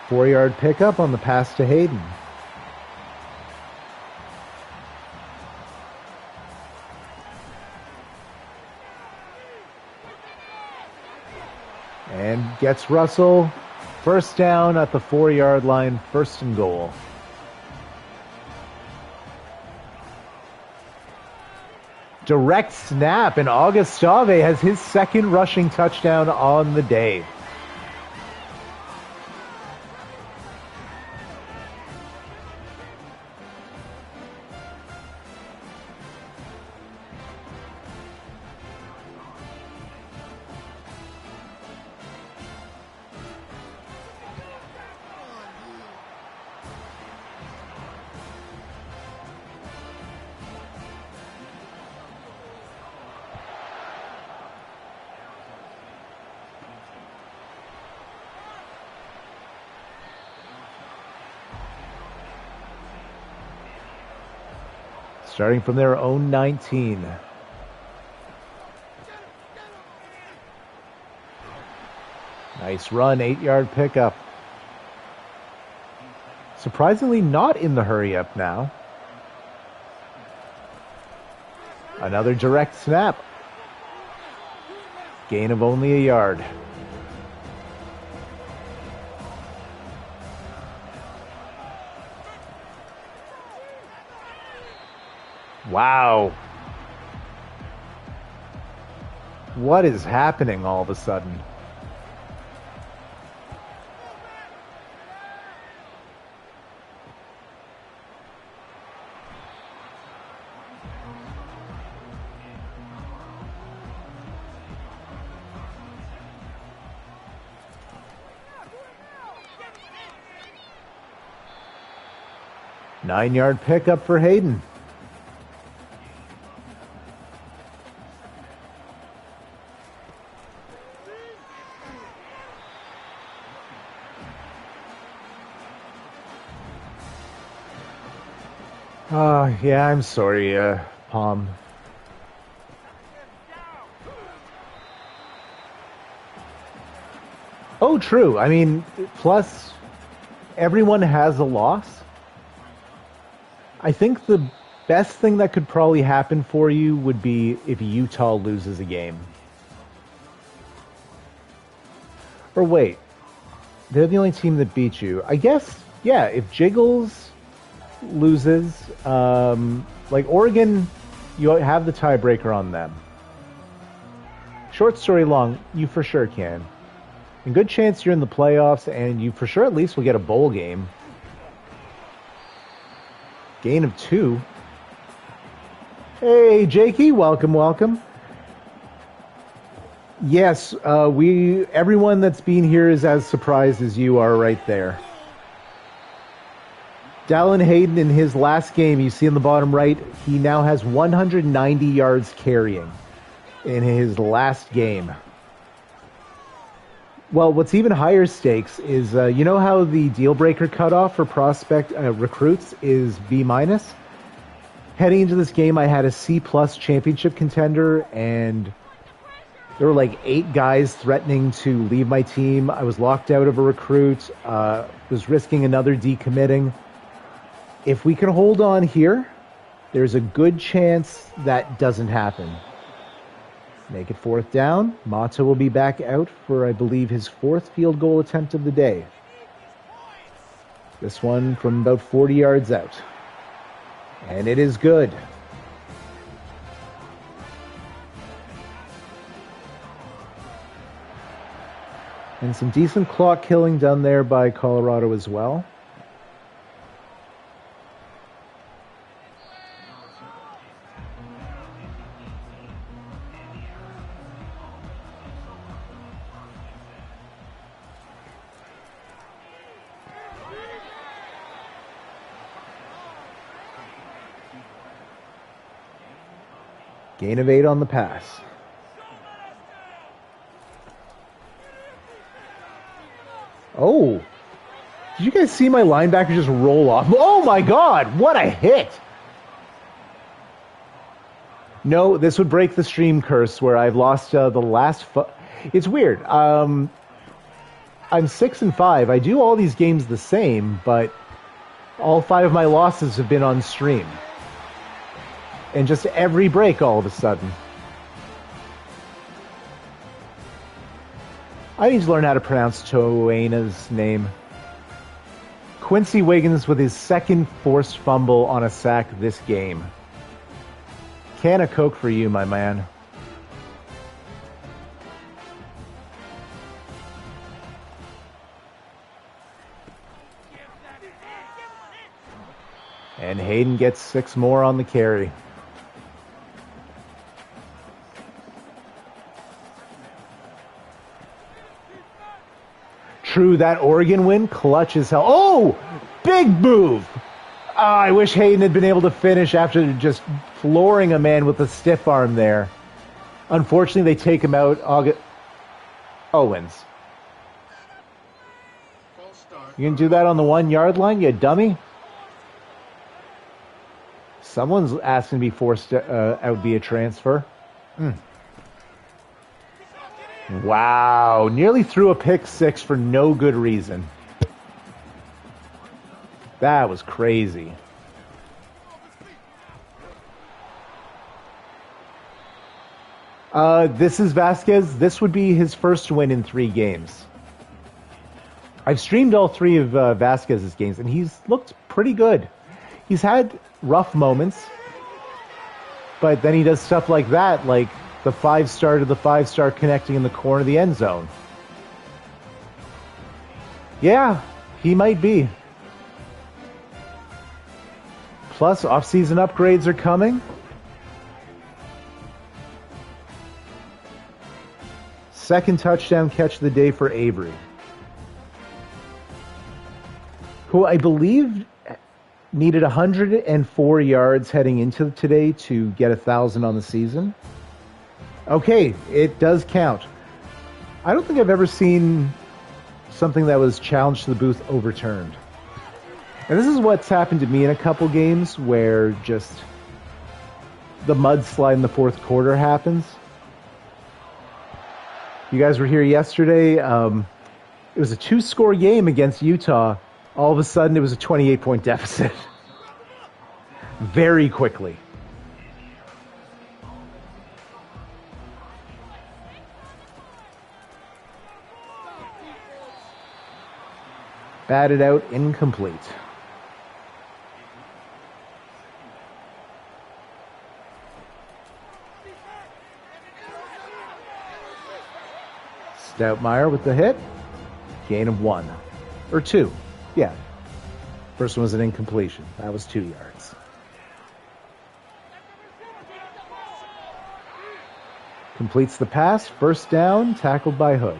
Four-yard pickup on the pass to Hayden. And gets Russell. First down at the 4-yard line, first and goal. Direct snap, and Augustave has his second rushing touchdown on the day. Starting from their own 19. Nice run, 8-yard pickup. Surprisingly not in the hurry up now. Another direct snap. Gain of only a yard. Wow. What is happening all of a sudden? Nine-yard pickup for Hayden. Yeah, I'm sorry, Palm. Oh, true. I mean, plus, everyone has a loss. I think the best thing that could probably happen for you would be if Utah loses a game. Or wait, they're the only team that beat you. I guess, yeah, if Jiggles loses, like Oregon, you have the tiebreaker on them. Short story long, you for sure can. And good chance you're in the playoffs, and you for sure at least will get a bowl game. Gain of 2. Hey, Jakey, welcome, welcome. Yes, everyone that's been here is as surprised as you are right there. Dallin Hayden, in his last game, you see in the bottom right, he now has 190 yards carrying in his last game. Well, what's even higher stakes is, you know how the deal breaker cutoff for prospect recruits is B-? Heading into this game, I had a C+ championship contender, and there were like 8 guys threatening to leave my team. I was locked out of a recruit, was risking another decommitting. If we can hold on here, there's a good chance that doesn't happen. Make it 4th down. Mata will be back out for, I believe, his 4th field goal attempt of the day. This one from about 40 yards out. And it is good. And some decent clock killing done there by Colorado as well. Gain of 8 on the pass. Oh, did you guys see my linebacker just roll off? Oh my God, what a hit! No, this would break the stream curse where I've lost the last... It's weird. I'm 6-5. I do all these games the same, but all 5 of my losses have been on stream. And just every break all of a sudden. I need to learn how to pronounce Toena's name. Quincy Wiggins with his 2nd forced fumble on a sack this game. Can of Coke for you, my man. And Hayden gets 6 more on the carry. True, that Oregon win, clutch as hell. Oh, big move. I wish Hayden had been able to finish after just flooring a man with a stiff arm there. Unfortunately, they take him out. Owens. You can do that on the 1-yard line, you dummy? Someone's asking to be forced out via transfer. Wow, nearly threw a pick 6 for no good reason. That was crazy. This is Vasquez. This would be his first win in 3 games. I've streamed all 3 of Vasquez's games, and he's looked pretty good. He's had rough moments, but then he does stuff like that, like the 5-star to the 5-star connecting in the corner of the end zone. Yeah, he might be. Plus, off-season upgrades are coming. Second touchdown catch of the day for Avery, who I believe needed 104 yards heading into today to get 1,000 on the season. Okay, it does count. I don't think I've ever seen something that was challenged to the booth overturned. And this is what's happened to me in a couple games where just the mudslide in the 4th quarter happens. You guys were here yesterday. It was a 2-score game against Utah. All of a sudden, it was a 28-point deficit. Very quickly. Batted out, incomplete. Stoutmeyer with the hit. Gain of 1. Or 2. Yeah. First one was an incompletion. That was 2 yards. Completes the pass. First down. Tackled by Hood.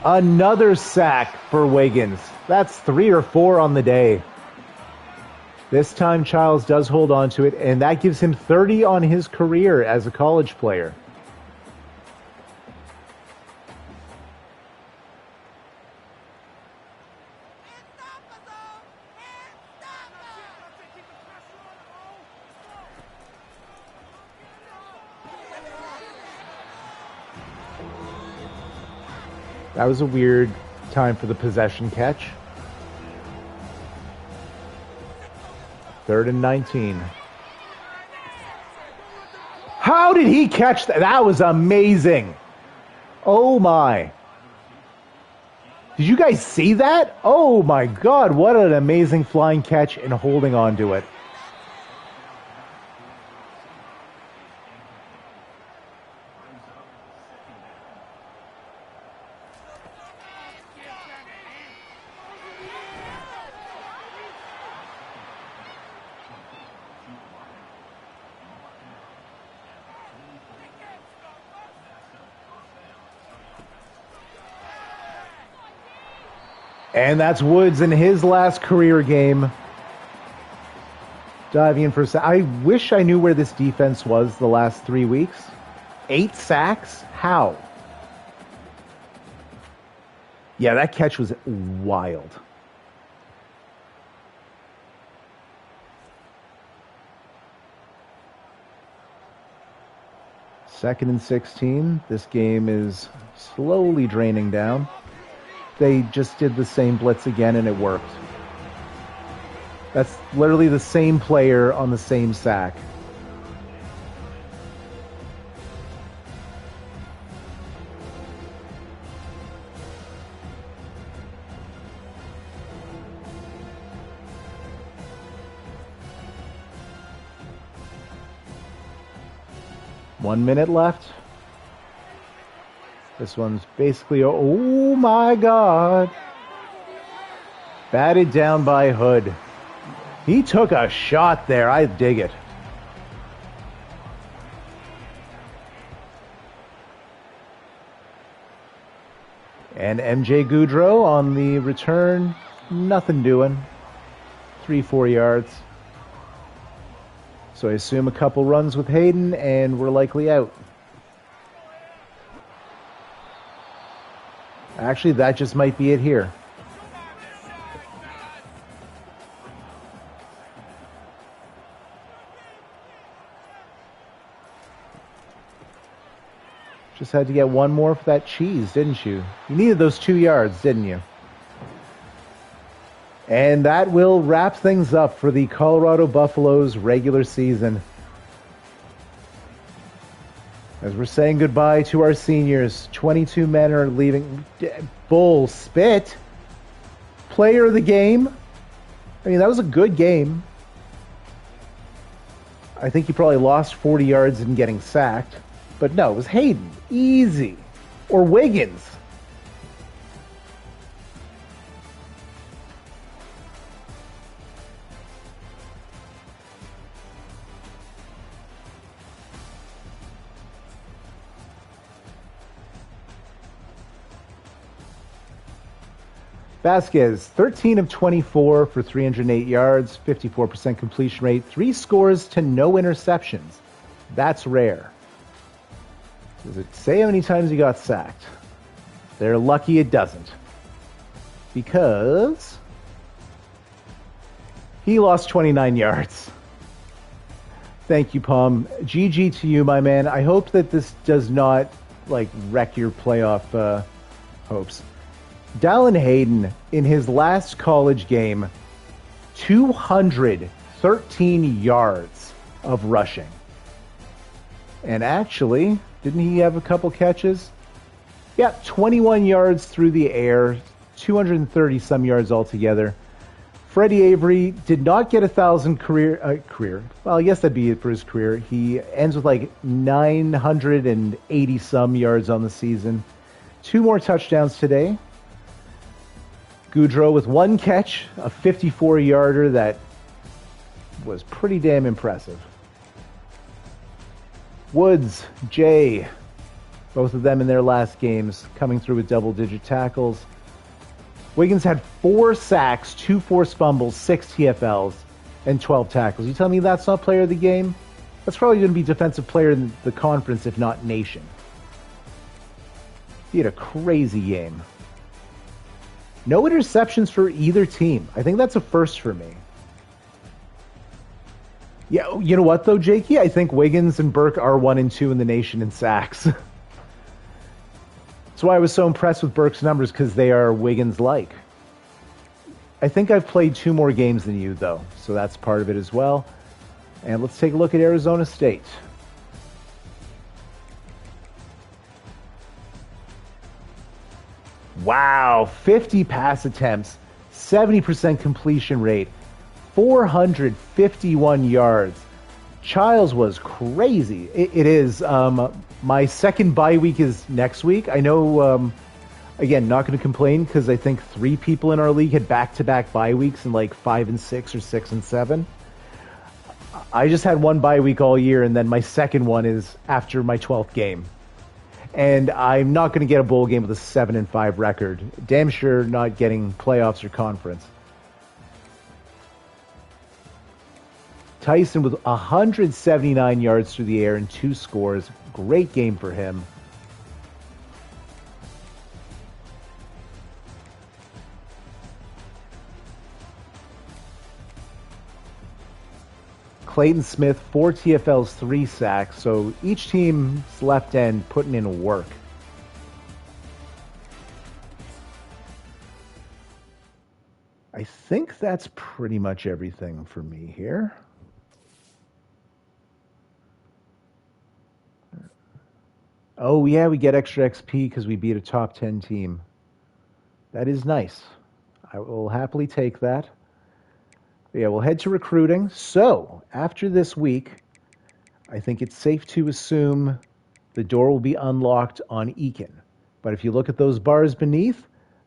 Another sack for Wiggins. That's 3 or 4 on the day. This time Childs does hold on to it, and that gives him 30 on his career as a college player. That was a weird time for the possession catch. 3rd and 19. How did he catch that? That was amazing. Oh my. Did you guys see that? Oh my God, what an amazing flying catch and holding on to it. And that's Woods in his last career game. Diving in for a sack. I wish I knew where this defense was the last 3 weeks. 8 sacks? How? Yeah, that catch was wild. Second and 16. This game is slowly draining down. They just did the same blitz again and it worked. That's literally the same player on the same sack. One minute left. This one's basically, oh my God. Batted down by Hood. He took a shot there. I dig it. And MJ Goudreau on the return. Nothing doing. 3-4 yards. So I assume a couple runs with Hayden and we're likely out. Actually, that just might be it here. Just had to get one more for that cheese, didn't you? You needed those 2 yards, didn't you? And that will wrap things up for the Colorado Buffaloes regular season. As we're saying goodbye to our seniors, 22 men are leaving. Bull spit. Player of the game. I mean, that was a good game. I think he probably lost 40 yards in getting sacked. But no, it was Hayden. Easy. Or Wiggins. Vasquez, 13 of 24 for 308 yards, 54% completion rate, 3 scores to no interceptions. That's rare. Does it say how many times he got sacked? They're lucky it doesn't. Because he lost 29 yards. Thank you, Palm. GG to you, my man. I hope that this does not wreck your playoff hopes. Dallin Hayden, in his last college game, 213 yards of rushing. And actually, didn't he have a couple catches? Yeah, 21 yards through the air, 230 some yards altogether. Freddie Avery did not get 1,000 career. Well, I guess that'd be it for his career. He ends with 980 some yards on the season. 2 more touchdowns today. Goudreau with 1 catch, a 54-yarder that was pretty damn impressive. Woods, Jay, both of them in their last games coming through with double-digit tackles. Wiggins had 4 sacks, 2 forced fumbles, 6 TFLs, and 12 tackles. You tell me that's not player of the game? That's probably going to be defensive player in the conference, if not nation. He had a crazy game. No interceptions for either team. I think that's a first for me. Yeah, you know what though, Jakey? I think Wiggins and Burke are 1 and 2 in the nation in sacks. That's why I was so impressed with Burke's numbers, because they are Wiggins-like. I think I've played 2 more games than you, though, so that's part of it as well. And let's take a look at Arizona State. Wow, 50 pass attempts, 70% completion rate, 451 yards. Childs was crazy. It is. My second bye week is next week. I know, again, not going to complain because I think 3 people in our league had back-to-back bye weeks in like 5 and 6 or 6 and 7. I just had one bye week all year, and then my second one is after my 12th game. And I'm not going to get a bowl game with a 7-5 record. Damn sure not getting playoffs or conference. Tyson with 179 yards through the air and 2 scores. Great game for him. Clayton Smith, 4 TFLs, 3 sacks. So each team's left end putting in work. I think that's pretty much everything for me here. Oh, yeah, we get extra XP because we beat a top 10 team. That is nice. I will happily take that. Yeah, we'll head to recruiting. So, after this week, I think it's safe to assume the door will be unlocked on Eakin. But if you look at those bars beneath,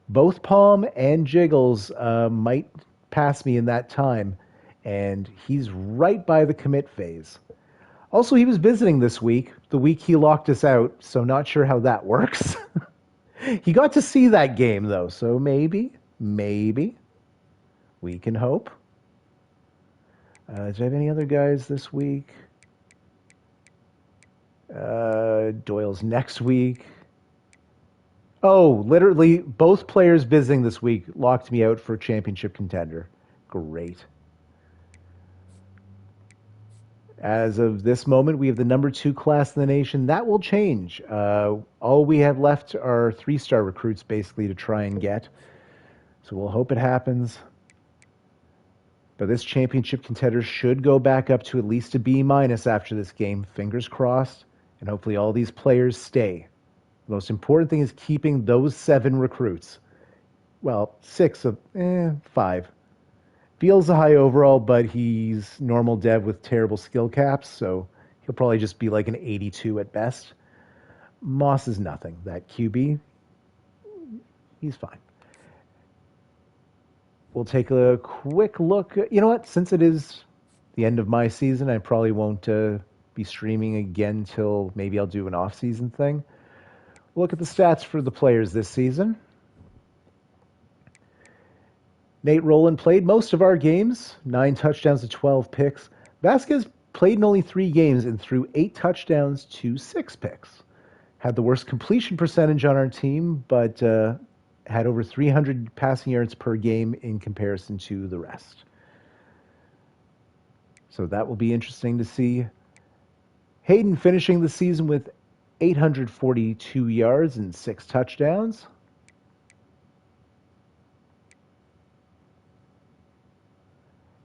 both Palm and Jiggles might pass me in that time. And he's right by the commit phase. Also, he was visiting this week, the week he locked us out, so not sure how that works. He got to see that game, though, so maybe we can hope. Do I have any other guys this week? Doyle's next week. Oh, literally, both players visiting this week locked me out for championship contender. Great. As of this moment, we have the number 2 class in the nation. That will change. All we have left are 3-star recruits, basically, to try and get. So we'll hope it happens. But this championship contender should go back up to at least a B- after this game. Fingers crossed. And hopefully all these players stay. The most important thing is keeping those 7 recruits. Well, 6 of 5. Beal's a high overall, but he's normal dev with terrible skill caps, so he'll probably just be like an 82 at best. Moss is nothing. That QB, he's fine. We'll take a quick look. You know what? Since it is the end of my season, I probably won't be streaming again till maybe I'll do an off-season thing. Look at the stats for the players this season. Nate Rowland played most of our games, 9 touchdowns to 12 picks. Vasquez played in only 3 games and threw 8 touchdowns to 6 picks. Had the worst completion percentage on our team, but had over 300 passing yards per game in comparison to the rest. So that will be interesting to see. Hayden finishing the season with 842 yards and 6 touchdowns.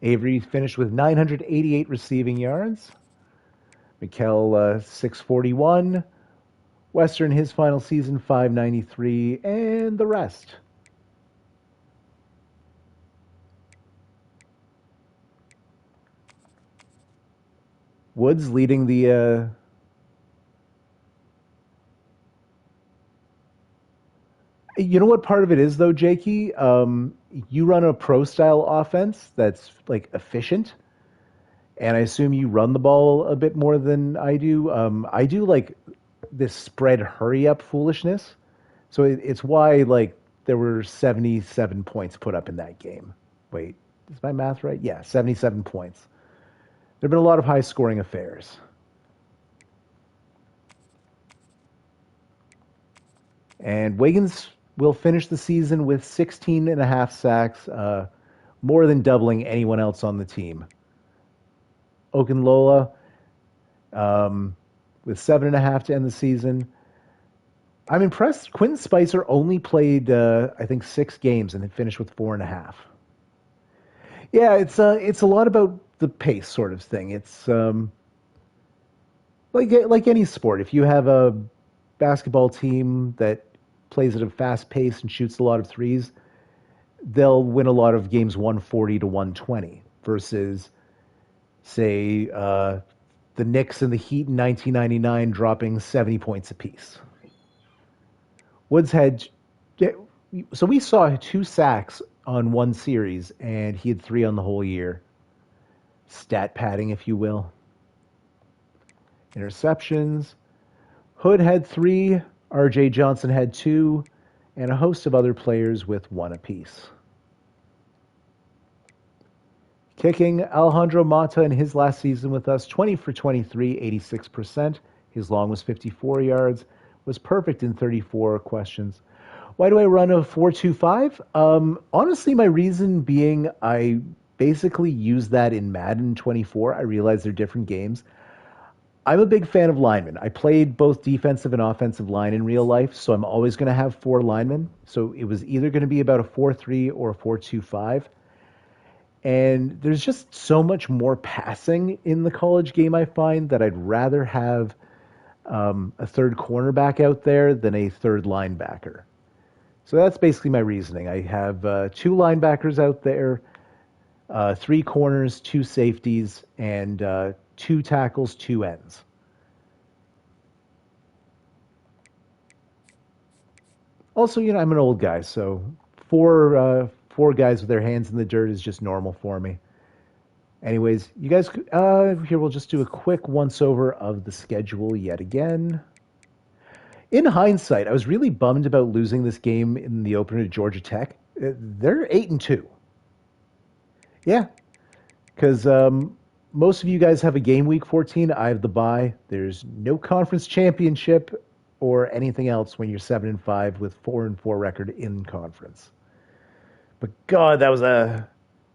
Avery finished with 988 receiving yards. Mikkel, 641. Western, his final season, 593. And the rest. Woods leading the... You know what part of it is, though, Jakey? You run a pro-style offense that's, like, efficient. And I assume you run the ball a bit more than I do. I do, like, this spread hurry-up foolishness. So it's why, like, there were 77 points put up in that game. Wait, is my math right? Yeah, 77 points. There have been a lot of high-scoring affairs. And Wiggins will finish the season with 16 and a half sacks, more than doubling anyone else on the team. Okunlola with 7.5 to end the season. I'm impressed. Quentin Spicer only played, I think, 6 games and finished with 4.5. Yeah, it's a lot about the pace sort of thing. It's like any sport. If you have a basketball team that plays at a fast pace and shoots a lot of threes, they'll win a lot of games 140 to 120 versus, say, the Knicks and the Heat in 1999 dropping 70 points apiece. Woods had, so we saw 2 sacks on one series, and he had 3 on the whole year. Stat padding, if you will. Interceptions. Hood had 3, R.J. Johnson had 2, and a host of other players with 1 apiece. Kicking, Alejandro Mata in his last season with us, 20 for 23, 86%. His long was 54 yards, was perfect in 34 questions. Why do I run a 4.25? Honestly, my reason being I basically use that in Madden 24. I realize they're different games. I'm a big fan of linemen. I played both defensive and offensive line in real life, so I'm always going to have 4 linemen. So it was either going to be about a 4.3 or a 4.25. And there's just so much more passing in the college game, I find, that I'd rather have a third cornerback out there than a third linebacker. So that's basically my reasoning. I have 2 linebackers out there, 3 corners, 2 safeties, and 2 tackles, 2 ends. Also, I'm an old guy, so 4 guys with their hands in the dirt is just normal for me. Anyways, you guys, here we'll just do a quick once over of the schedule yet again. In hindsight, I was really bummed about losing this game in the opener to Georgia Tech. They're 8-2. Yeah, because most of you guys have a game week 14. I have the bye. There's no conference championship or anything else when you're 7-5 with 4-4 record in conference. But God,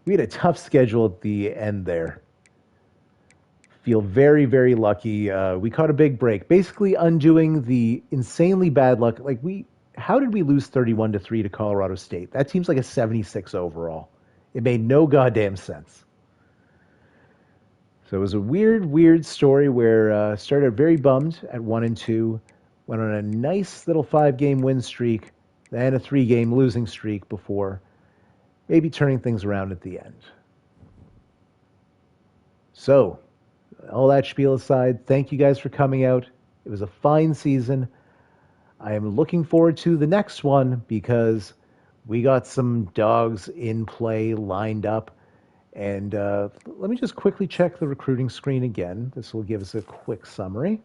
we had a tough schedule at the end there. Feel very, very lucky. We caught a big break, basically undoing the insanely bad luck. How did we lose 31-3 to Colorado State? That team's like a 76 overall. It made no goddamn sense. So it was a weird, weird story where started very bummed at 1-2, went on a nice little 5-game win streak, then a 3-game losing streak before maybe turning things around at the end. So, all that spiel aside, thank you guys for coming out. It was a fine season. I am looking forward to the next one because we got some dogs in play lined up. And let me just quickly check the recruiting screen again. This will give us a quick summary.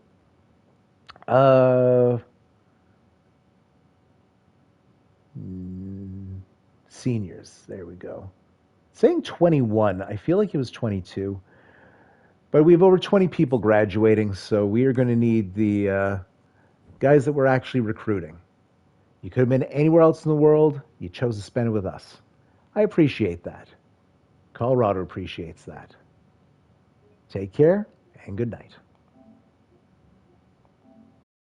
Seniors, there we go. Saying 21, I feel like it was 22. But we have over 20 people graduating, so we are going to need the guys that we're actually recruiting. You could have been anywhere else in the world. You chose to spend it with us. I appreciate that. Colorado appreciates that. Take care, and good night.